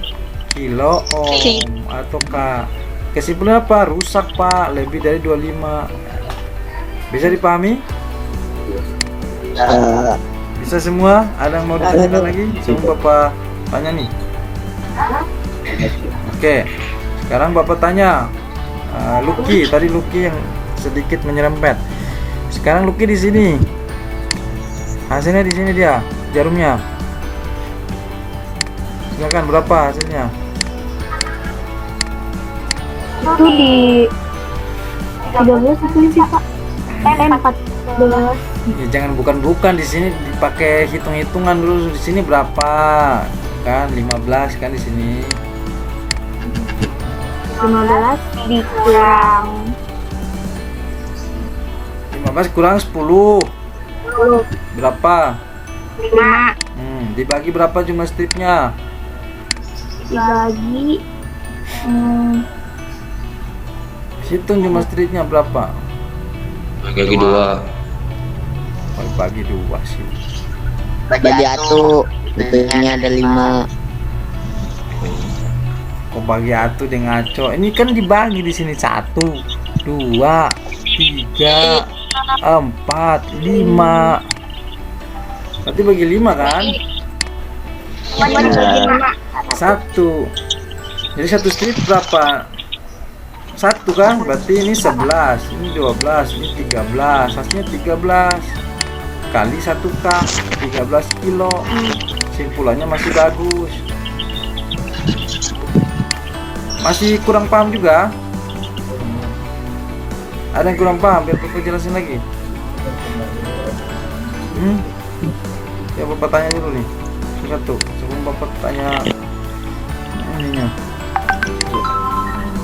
kilo ohm atau K. Kesimpulan apa? Rusak Pak, lebih dari 25. Bisa dipahami? Bisa semua? Ada yang mau ditanyakan lagi? Sebelum Bapak tanya nih. Oke, sekarang Bapak tanya. Lucky, tadi Lucky yang sedikit menyerempet. Sekarang Lucky di sini. Hasilnya di sini dia, jarumnya. Silakan berapa hasilnya? Itu di 13 itu sih Pak. 14. Ya, jangan bukan di sini dipakai hitung-hitungan dulu. Di sini berapa? Kan 15 kan di sini. 15 dikurang 15 kurang 10. Berapa? 5 Dibagi berapa jumlah stripnya? dibagi Hitung jumlah stripnya berapa? Bagi 2. Bagi 2 sih. Bagi 1 betulnya ada 5. Kok bagi atu deh ngaco. Ini kan dibagi di sini 1, 2, 3, 4, 5. Berarti bagi 5 kan? 1. Jadi satu strip berapa? 1 kan? Berarti ini 11, ini 12, ini 13. Hasilnya 13 kali 1K, 13 kilo. Simpulannya masih bagus. Masih kurang paham juga? Ada yang kurang paham? Biar Bapak jelasin lagi. Ya Bapak tanya dulu nih. Satu. Sebelum Bapak tanya ininya.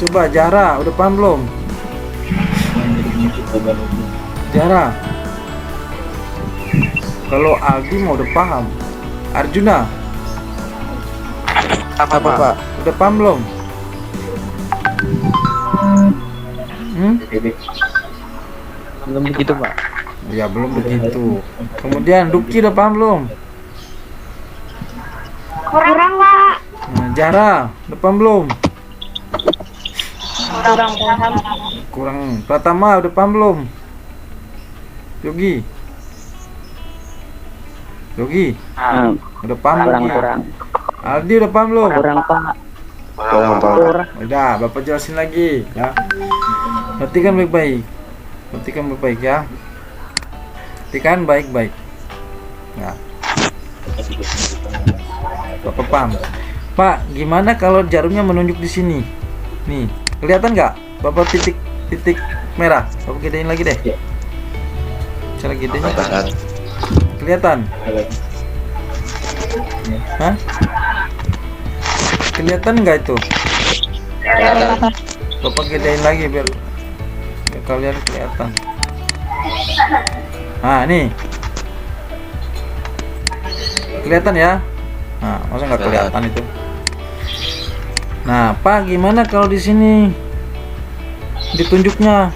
Coba Jara, udah paham belum? Jara. Kalau Aldi mau udah paham. Arjuna. Apa Pak? Udah paham belum? Belum begitu Pak. Ya belum begitu. Kemudian Duki udah paham belum? Kurang, Pak. Nah, Jara udah paham belum? Kurang paham. Kurang. Pratama udah paham belum? Yogi udah paham Yogi? Aldi udah paham belum? Kurang Pak. Kurang Pak. Udah, Bapak jelasin lagi ya. Perhatikan baik-baik. Ya. Perhatikan baik-baik. Nah. Bapak paham. Pak, gimana kalau jarumnya menunjuk di sini? Nih, kelihatan nggak? Bapak titik merah. Bapak gedein lagi deh. Cara gedenya Saat kelihatan? Hah? Kelihatan nggak itu? Bapak gedein lagi biar kalian kelihatan. Nah, nih. Kelihatan ya? Nah, masa nggak kelihatan itu? Nah, Pak, gimana kalau di sini ditunjuknya?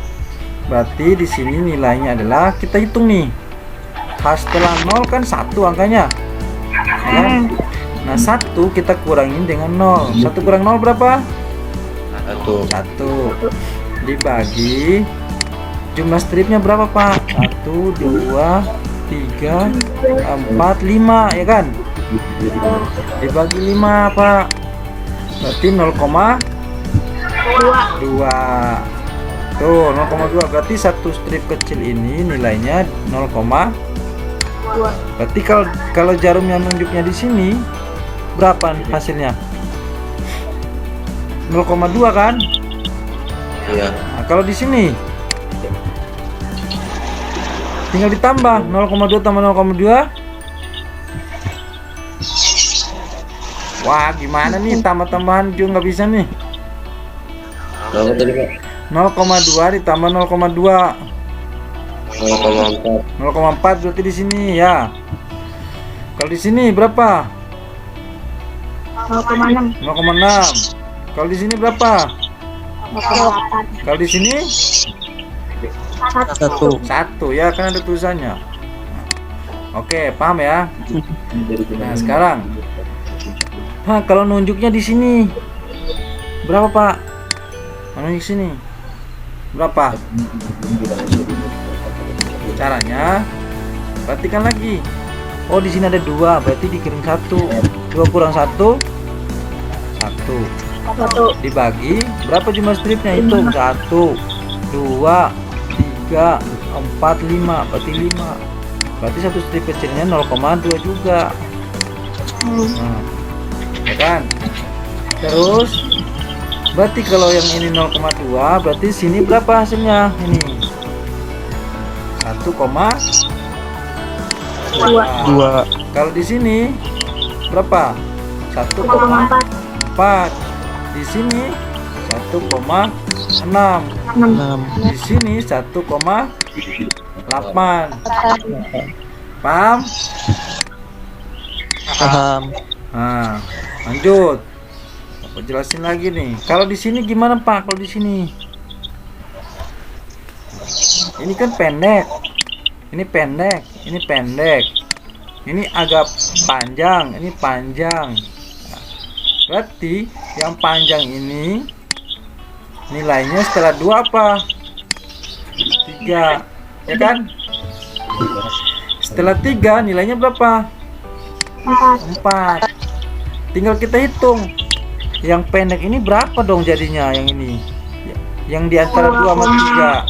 Berarti di sini nilainya adalah kita hitung nih. Setelah 0 kan 1 angkanya. Ya. Nah, 1 kita kurangin dengan 0. 1 kurang 0 berapa? 1. Dibagi jumlah stripnya berapa, Pak? 1, 2, 3, 4, 5, ya kan? Dibagi 5, Pak. Berarti 0,2. Tuh, 0,2. Berarti satu strip kecil ini nilainya 0,2. Berarti kalau jarum yang nunjuknya di sini berapa hasilnya? 0,2 kan? iya. Nah, kalau di sini tinggal ditambah 0,2 tambah 0,2. Wah, gimana nih tambah-tambahan juga nggak bisa nih. Berapa tadi Pak? 0,2 ditambah 0,2. 0,4. 0,4 berarti di sini ya. Kalau di sini berapa? 0,6. 0,6. Kalau di sini berapa? 0,8. Kalau di sini 1. 1 ya, kan ada tulisannya. Oke, paham ya? Nah, sekarang kalau nunjuknya di sini berapa, Pak? Nunjuk sini berapa? Caranya perhatikan lagi. Oh, di sini ada 2, berarti dikirim 1. 2 kurang 1 dibagi berapa jumlah stripnya? Hitung 1, 2, 3, 4, 5. Berarti 5. Berarti satu strip kecilnya 0,2 juga. Nah, ya kan? Terus berarti kalau yang ini 0,2, berarti sini berapa hasilnya? Ini 1,2. Kalau di sini berapa? 1,4. Di sini 1,6. Di sini 1,8. Paham? Paham. Nah, lanjut. Aku jelasin lagi nih. Kalau di sini gimana, Pak? Kalau di sini ini kan pendek. Ini pendek. Ini pendek. Ini agak panjang. Ini panjang. Berarti yang panjang ini nilainya setelah 2 apa? 3. Ya kan? Setelah 3 nilainya berapa? 4. Tinggal kita hitung. Yang pendek ini berapa dong jadinya yang ini? Yang di antara 2 sama 3.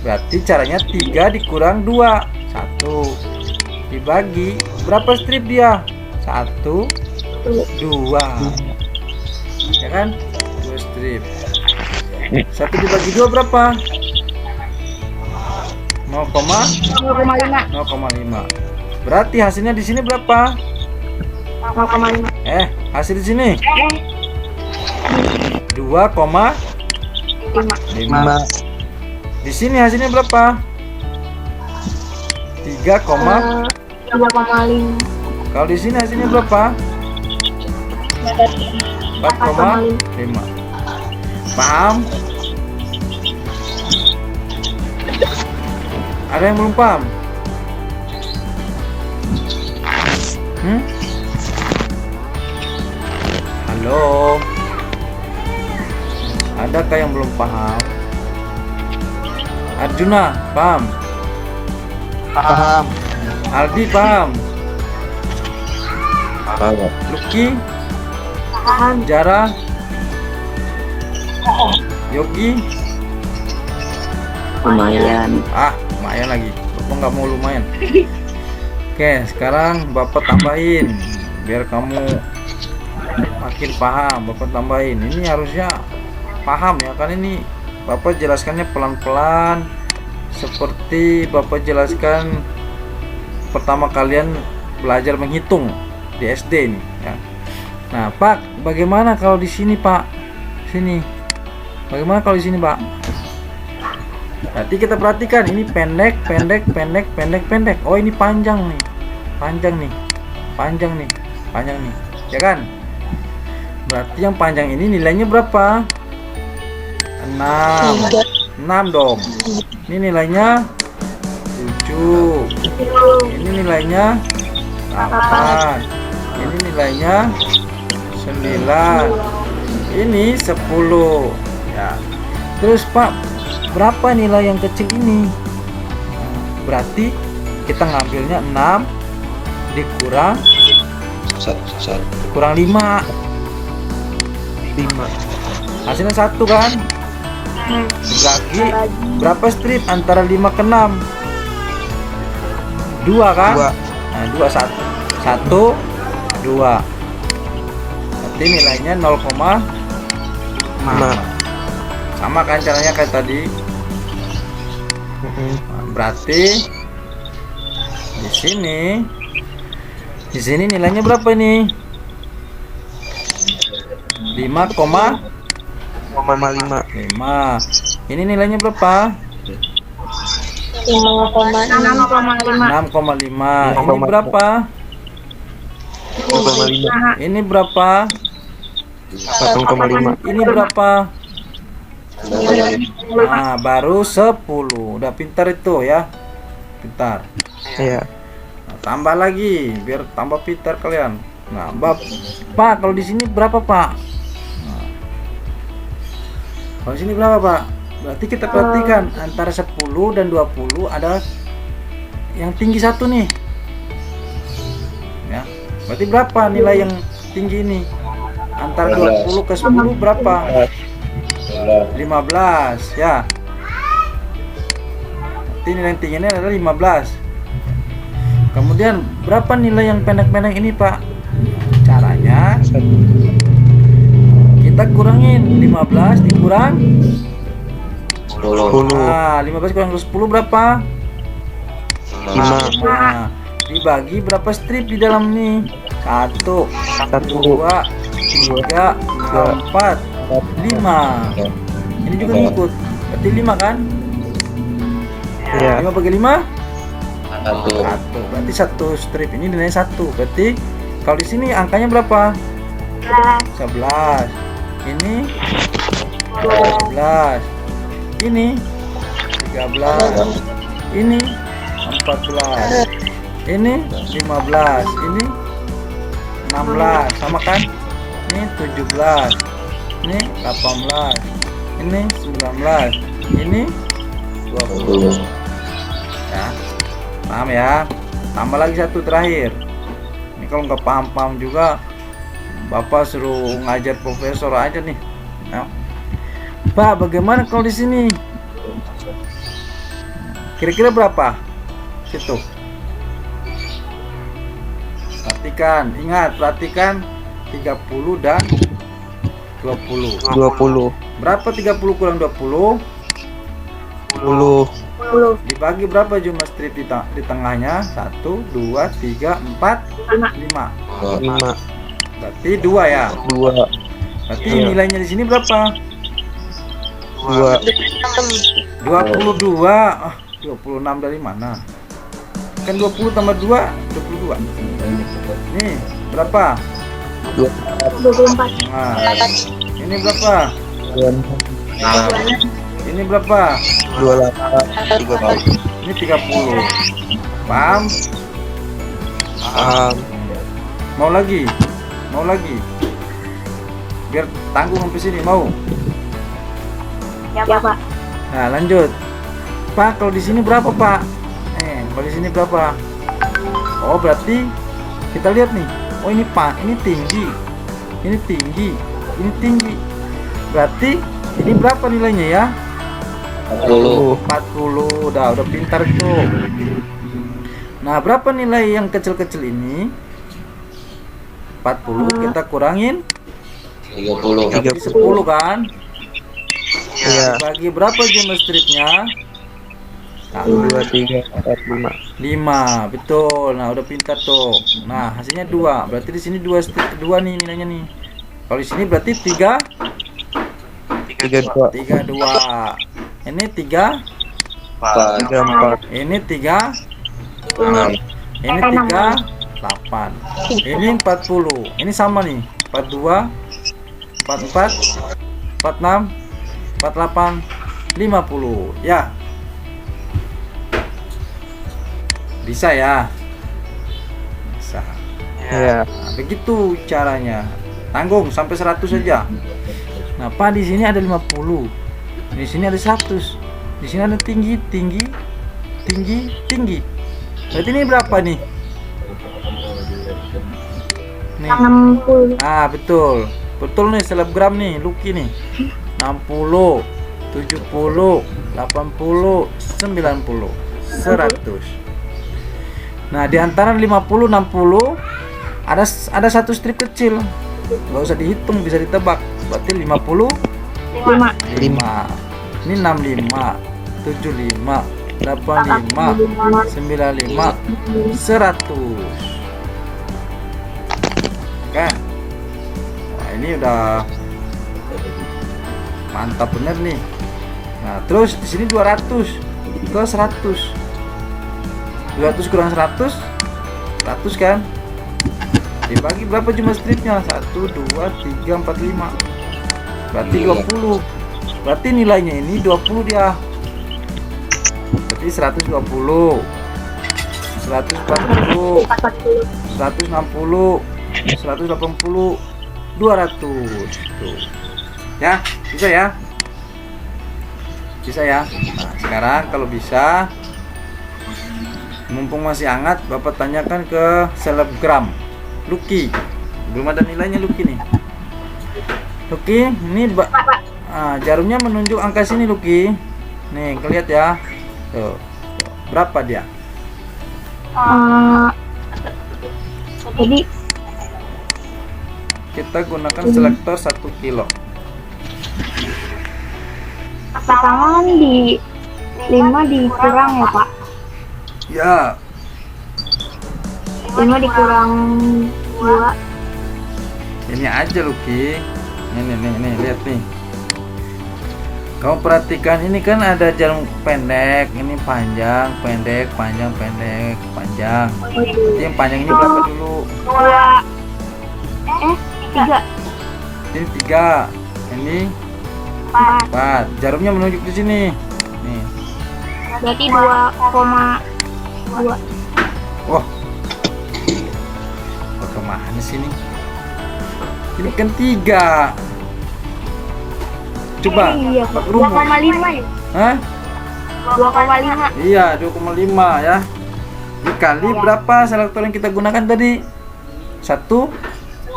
Berarti caranya 3 dikurang 2. 1. Dibagi berapa strip dia? 1, 2. Ya kan? 2 strip. 1 dibagi 2 berapa? 0,5. 0,5. Berarti hasilnya di sini berapa? 0,5. Hasil di sini 2,5. 5. Di sini hasilnya berapa? 3,5. 3,5. Kalau di sini hasilnya berapa? 4,5. Paham? Ada yang belum paham? Halo? Adakah yang belum paham? Arjuna, paham? Paham. Aldi, paham? Paham. Lucky, Paham. Jara, Yogi, Lumayan. lumayan lagi. Bapak nggak mau lumayan. Oke, sekarang Bapak tambahin biar kamu makin paham. Bapak tambahin. Ini harusnya paham ya, kan ini Bapak jelaskannya pelan-pelan seperti Bapak jelaskan pertama kalian belajar menghitung di SD ini ya. Nah, Pak, bagaimana kalau di sini, Pak? Sini. Bagaimana kalau di sini, Pak? Berarti kita perhatikan ini pendek. Oh, ini panjang nih. Panjang nih. Ya kan? Berarti yang panjang ini nilainya berapa? 6 dong. Ini nilainya 7. Ini nilainya 8. Ini nilainya 9. Ini 10 ya. Terus Pak, berapa nilai yang kecil ini? Berarti kita ngambilnya 6 dikurang 5. 5. Hasilnya 1 kan? Dibagi berapa strip antara 5 ke 6? 2 kan? 2. Nah, 2 1 2. Berarti nilainya 0,5. Sama kan caranya kayak tadi. Nah, berarti di sini nilainya berapa ini? 5,5. Ini nilainya berapa? 6,5. Ini berapa? 5. Ini berapa? 1,5. Ini berapa? Nah, baru 10. Udah pintar itu ya. Pintar. Iya. Nah, tambah lagi biar tambah pintar kalian. Nah, Pak, kalau di sini berapa, Pak? Nah, kalau di sini berapa, Pak? Berarti kita perhatikan antara 10 dan 20 ada yang tinggi 1 nih. Ya. Berarti berapa nilai yang tinggi ini? Antara 20 ke 10 berapa? 15 ya. Berarti nilai yang tingginya adalah 15. Kemudian berapa nilai yang pendek-pendek ini, Pak? Caranya kita kurangin 15 dikurang 10. Nah, 15 kurang 10 berapa? 5. Nah, dibagi berapa strip di dalam nih? 1 2 3 4 5. Ini juga ngikut. Berarti 5 kan? Iya. 5 bagi 5? 1. 1. Berarti 1 strip ini nilainya 1. Berarti kalau di sini angkanya berapa? 11. Ini 12. Ini 13. Ini 14. Ini 15. Ini 16. Sama kan? Ini 17. Ini 18. Ini 19. Ini 20. Ya. Paham ya? Tambah lagi 1 terakhir. Ini kalau nggak paham-paham juga, Bapak suruh ngajar profesor aja nih. Ya. Pak, bagaimana kalau di sini? Kira-kira berapa? Situ. Perhatikan, ingat, perhatikan 30 dan 20. 20. Berapa 30 kurang 20? 10. 10. Dibagi berapa jumlah strip di tengahnya? 1, 2, 3, 4, 5. 5. Berarti 2 ya. 2. Berarti Iya. nilainya di sini berapa? 2. 22. 26 dari mana? Kan 20 tambah 2, 22. Nih, berapa? 24. Nah, ini berapa? 26. Ini berapa? 28. 30. Ini 30. Paham? Paham. Mau lagi? Mau lagi? Biar tanggung sampai sini, mau? Ya, Pak. Nah, lanjut. Pak, kalau di sini berapa, Pak? Kalau di sini berapa? Oh, berarti kita lihat nih. Oh, ini Pak, ini tinggi. Ini tinggi. Ini tinggi. Berarti ini berapa nilainya ya? 40. 40. Udah pintar tuh. Nah, berapa nilai yang kecil-kecil ini? 40 kita kurangin 30. jadi 10 kan? Iya. Bagi berapa jumlah stripnya? 2, 3, 4, 5. 5, betul. Nah, udah pintar tuh. Nah, hasilnya 2. Berarti di sini 2 strip kedua nih nilainya nih. Kalau di sini berarti 3 3, 2. 2. Ini 3, 3, 4. ini 3, 6. ini 3, 8. Ini 40. Ini sama nih. 42, 44, 46, 48, 50. Ya. Bisa ya? Bisa. Iya. Nah, begitu caranya. Tanggung sampai 100 saja. Nah, Pak, di sini ada 50. Di sini ada 100. Di sini ada tinggi, tinggi, tinggi, tinggi. Berarti ini berapa nih? Nih. 60. Ah, betul. Betul nih, selebgram nih, Lucky nih. 60, 70, 80, 90, 100. Nah, di antara 50 60 ada satu strip kecil. Nggak usah dihitung, bisa ditebak. Berarti 50 5. 5. Ini 65, 75, 85, 95, 100. Oke. Nah, ini udah mantap bener nih. Nah, terus di sini 200 ke 100. 200 kurang 100, 100 kan? Dibagi berapa jumlah stripnya? 1, 2, 3, 4, 5. Berarti 20. Berarti nilainya ini 20 dia. Berarti 120, 140, 160, 180, 200. Tuh. Ya, bisa ya? Bisa ya? Nah, sekarang kalau bisa, mumpung masih hangat, Bapak tanyakan ke selebgram Lucky. Belum ada nilainya Lucky nih. Lucky, ini jarumnya menunjuk angka sini Lucky. Nih, lihat ya. Tuh. Berapa dia? Jadi Kita gunakan selektor 1 kilo. tangan di 5 dikurang ya, Pak. Ya, 5 dikurang 2. ini aja Lucky. Nih, lihat nih. Kamu perhatikan, ini kan ada jarum pendek, ini panjang, pendek, panjang, pendek, panjang. Jadi yang panjang ini berapa dulu? 3. Ini 3. Ini 4. Jarumnya menunjuk di sini. Nih. Berarti 2,2. Wah. Kemana sini? Ini kan 3. Coba. Iya, Pak. rumus. 2,5 ya? Hah? 2,5. Iya, 2,5 ya. Dikali berapa selektor yang kita gunakan tadi? 1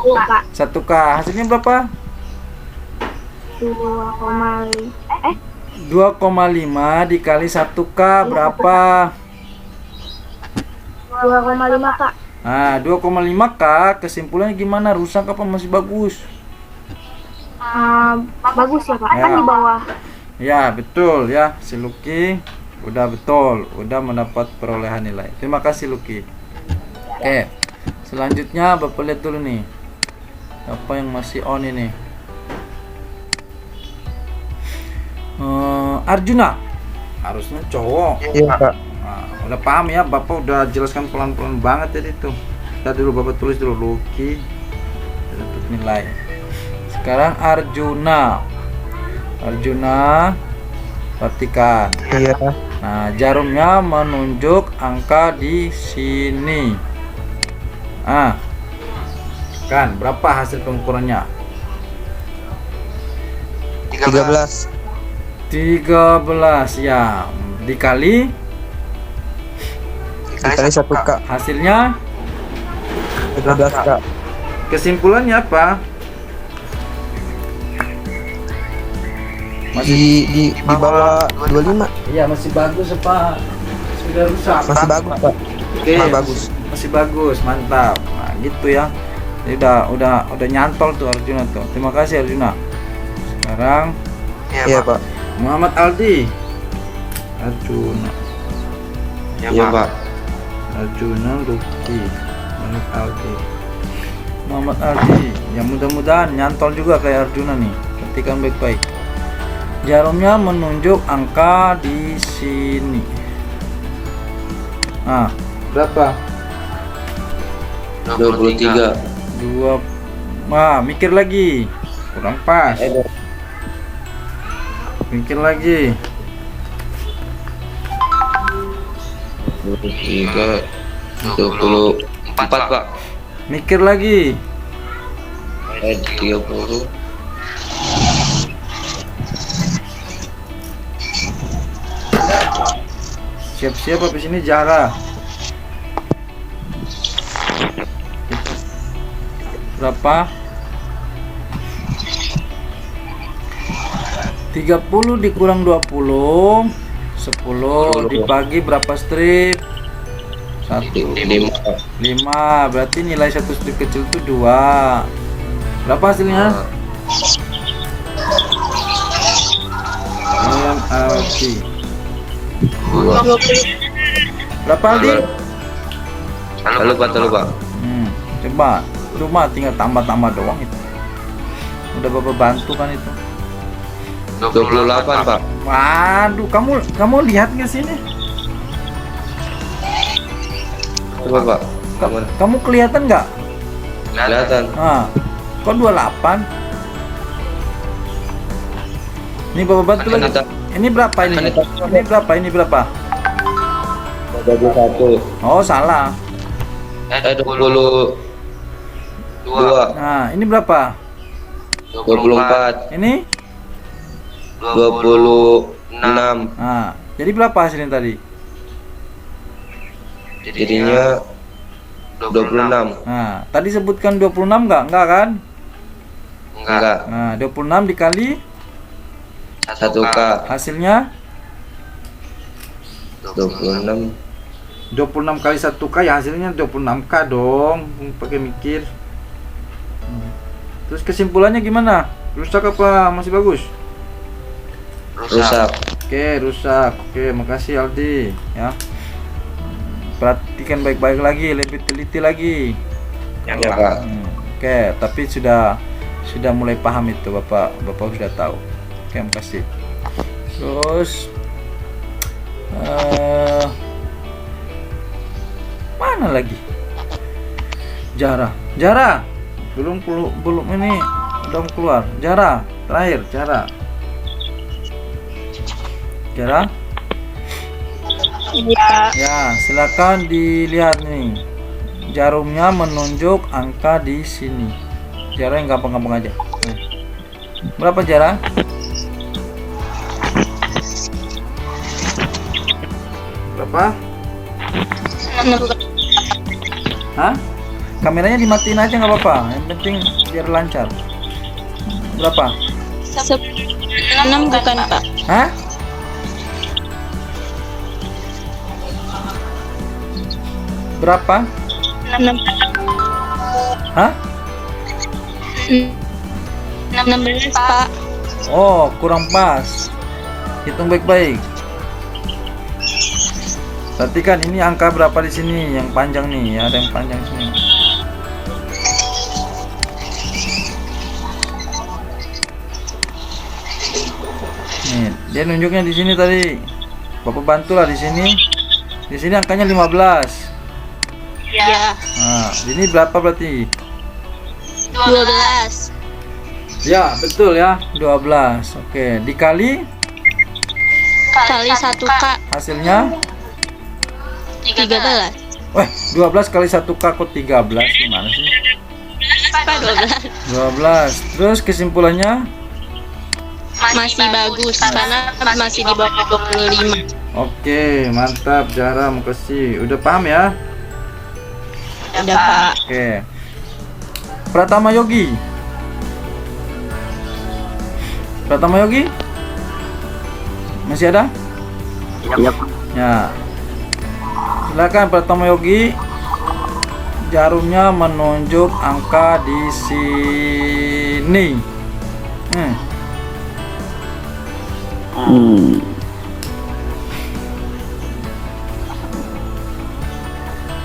Pak. 1K. Hasilnya berapa? 2,5 dikali 1K berapa? 2,5, Kak. Nah, 2,5K kesimpulannya gimana? Rusak apa masih bagus? Bagus ya, Pak. Ya. Kan di bawah. Ya, betul ya, si Lucky Udah betul, udah mendapat perolehan nilai. Terima kasih Lucky. Oke, selanjutnya Bapak lihat dulu nih, apa yang masih on ini. Arjuna, harusnya cowok. Iya Pak. Nah, udah paham ya, Bapak udah jelaskan pelan-pelan banget tadi tuh. Kita dulu Bapak tulis dulu Lucky untuk nilai. Sekarang Arjuna. Arjuna, perhatikan. Iya. Nah, jarumnya menunjuk angka di sini. Kan berapa hasil pengukurannya? 13. 13 ya. Dikali Dikali 1 Kak. hasilnya. 13 Kak. Kesimpulannya apa? Di bawah 25. Iya, masih bagus apa? Sudah rusak. Masih bagus Pak. Oke, Masih bagus. Masih bagus, mantap. Nah, gitu ya. Jadi udah nyantol tuh Arjuna tuh. Terima kasih Arjuna. Sekarang Iya Pak. Muhammad Aldi. Arjuna. Iya Pak. Arjuna Lucky. Muhammad Aldi. Muhammad Aldi. Ya mudah-mudahan nyantol juga kayak Arjuna nih. Perhatikan baik-baik. Jarumnya menunjuk angka di sini. Nah, berapa? 23. 2. Mikir lagi. Kurang pas. Mikir lagi. 23. 24 Pak. Mikir lagi. 30. Siap-siap habis ini Jara. Berapa? 30 dikurang 20. 10 dibagi berapa strip? 1. 5. Berarti nilai satu strip kecil itu 2. Berapa hasilnya? MLT. 20. Berapa Aldi? Terlalu Pak. Coba rumah tinggal tambah-tambah doang itu. Udah Bapak bantu kan itu. 28 Pak. Waduh, kamu lihat nggak sini? Coba Pak. Kamu kelihatan nggak? Kelihatan. Kok 28? Ini Bapak bantu lagi. Ini berapa ini? Ini berapa? Ini berapa? 21. Oh, salah. 22. Nah, ini berapa? 24. Ini? 26. Nah, jadi berapa hasilnya tadi? Jadinya 26. Nah, tadi sebutkan 26 nggak? Enggak kan? Enggak. Nah, 26 dikali 1K. hasilnya 26. 26 kali 1K ya hasilnya 26K dong. Pakai mikir. Terus kesimpulannya gimana? Rusak apa masih bagus? Rusak. Oke, rusak. Oke, makasih Aldi ya. Perhatikan baik-baik lagi, lebih teliti lagi. Ya Pak. Oke, tapi sudah mulai paham itu Bapak sudah tahu. Oke, makasih. Terus mana lagi? Jara. Belum ini udah keluar. Jara, terakhir Jara. Iya. Ya, silakan dilihat nih. Jarumnya menunjuk angka di sini. Jara yang gampang-gampang aja. Berapa Jara? Berapa? 6. Hah? Kameranya dimatiin aja nggak apa-apa. Yang penting biar lancar. Berapa? 6 bukan Pak. Hah? Berapa? 6. Hah? 16 Pak. Oh, kurang pas. Hitung baik-baik. Perhatikan ini angka berapa di sini yang panjang nih, ada yang panjang sini. Nih, dia nunjuknya di sini tadi. Bapak bantulah di sini. Di sini angkanya 15. Ya. Nah, ini berapa berarti? 12. Ya, betul ya, 12. Oke, dikali Kali 1K. hasilnya. 13. Wah, 12 kali 1K kok 13, gimana sih? Apa 12? 12. Terus kesimpulannya? Masih bagus karena masih di bawah 25. Oke, mantap Zahra, makasih. Udah paham ya? Udah, Pak. Oke. Pratama Yogi. Pratama Yogi? Masih ada? Iya, Pak. Ya. Silakan Pratama Yogi. Jarumnya menunjuk angka di sini.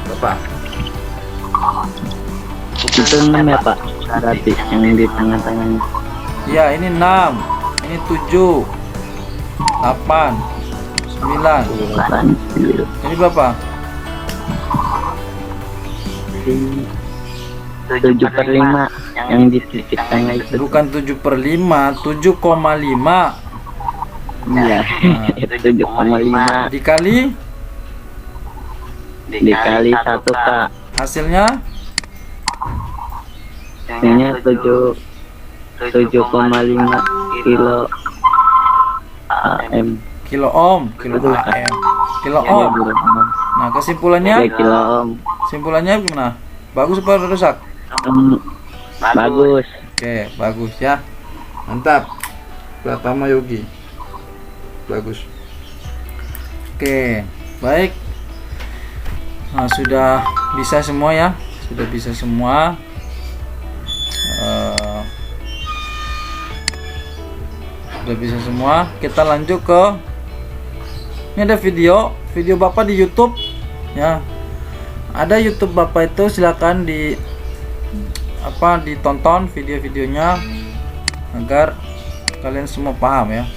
Berapa? Itu 6 ya, Pak. Berarti yang di tengah-tengahnya. Ya, ini 6. Ini 7. 8. 9. Ini berapa? 7/5 yang di titik tengah itu. Bukan 7/5, 7,5. Iya. 7,5 Dikali dikali 1K. hasilnya Ini 7,5 kilo AM. kilo ohm, kilo AM, kilo ohm. Nah, kesimpulannya? 3 kilo ohm. Kesimpulannya gimana? Bagus apa rusak? Bagus. Oke, bagus ya. Mantap. Pratama Yogi. Bagus. Oke, baik. Nah, sudah bisa semua ya. Sudah bisa semua. Sudah bisa semua. Kita lanjut ke ini ada video Bapak di YouTube ya. Ada YouTube Bapak itu silakan ditonton video-videonya agar kalian semua paham ya.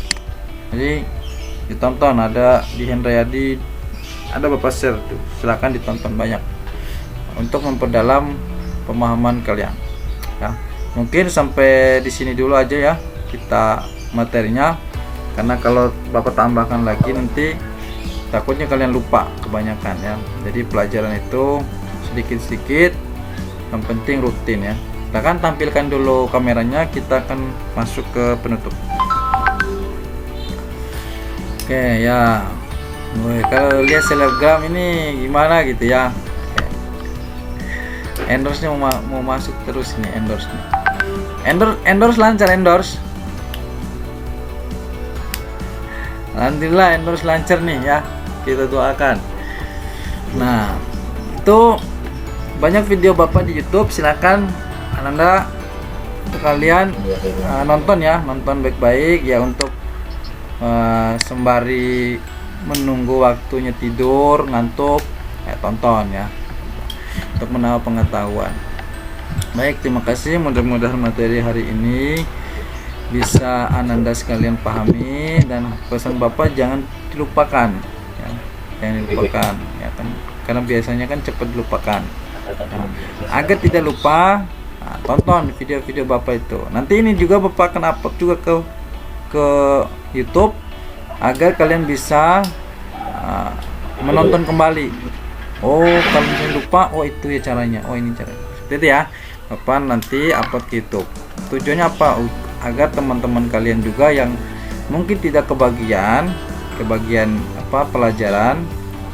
Jadi ditonton, ada di Hendrayadi, ada Bapak share tuh, silakan ditonton banyak untuk memperdalam pemahaman kalian ya. Mungkin sampai di sini dulu aja ya kita materinya, karena kalau Bapak tambahkan lagi nanti takutnya kalian lupa kebanyakan ya. Jadi pelajaran itu sedikit-sedikit, yang penting rutin ya. Kita akan tampilkan dulu kameranya, kita akan masuk ke penutup. Oke ya. Woy, kalau lihat selebgram ini gimana gitu ya. Endorse-nya mau masuk terus ini, endorse-nya. Endorse lancar, endorse. Alhamdulillah endorse lancar nih ya, kita doakan. Nah, itu banyak video Bapak di YouTube, silakan Anda untuk kalian nonton ya, nonton baik-baik ya, untuk sembari menunggu waktunya tidur, ngantuk, tonton ya, untuk menambah pengetahuan. Baik, terima kasih. Mudah-mudahan materi hari ini bisa Ananda sekalian pahami, dan pesan Bapak jangan dilupakan ya. Jangan dilupakan ya kan, karena biasanya kan cepat dilupakan ya. Agar tidak lupa, tonton video-video Bapak itu. Nanti ini juga Bapak akan upload juga ke YouTube agar kalian bisa menonton kembali. Oh, kalau misalnya lupa, oh itu ya caranya, oh ini caranya, seperti itu ya. Bapak nanti upload ke YouTube. Tujuannya apa? Agar teman-teman kalian juga yang mungkin tidak kebagian pelajaran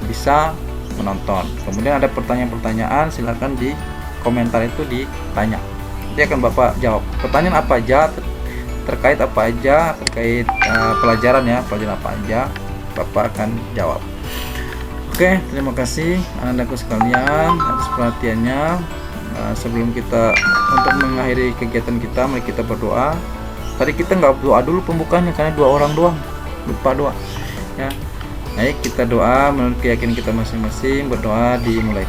bisa menonton. Kemudian ada pertanyaan-pertanyaan, silakan di komentar itu ditanya. Nanti akan Bapak jawab. Pertanyaan apa aja, terkait apa aja, terkait pelajaran ya, pelajaran apa aja, Bapak akan jawab. Oke, terima kasih Anandaku sekalian atas perhatiannya. Sebelum kita untuk mengakhiri kegiatan kita, mari kita berdoa. Tadi kita nggak doa dulu pembukanya karena 2 orang doang, lupa doa ya. Baik, kita doa menurut keyakinan kita masing-masing. Berdoa dimulai.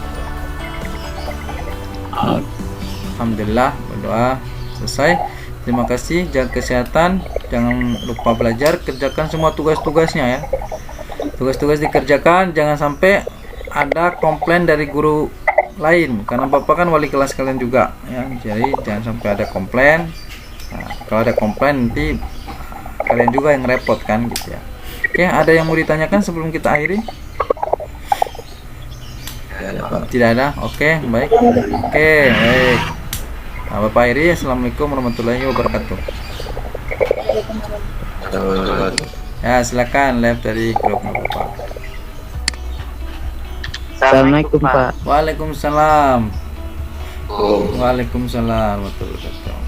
Alhamdulillah, berdoa selesai. Terima kasih, jaga kesehatan, jangan lupa belajar, kerjakan semua tugas-tugasnya ya. Tugas-tugas dikerjakan, jangan sampai ada komplain dari guru lain, karena Bapak kan wali kelas kalian juga ya. Jadi jangan sampai ada komplain. Nah, kalau ada komplain nanti kalian juga yang repot kan gitu ya. Oke, ada yang mau ditanyakan sebelum kita akhiri? Tidak ada. Oke, baik. Oke, baik. Nah, Bapak akhiri. Assalamualaikum warahmatullahi wabarakatuh. Ya, silakan live dari grup Bapak. Assalamualaikum Pak. Waalaikumsalam. Waalaikumsalam warahmatullahi wabarakatuh.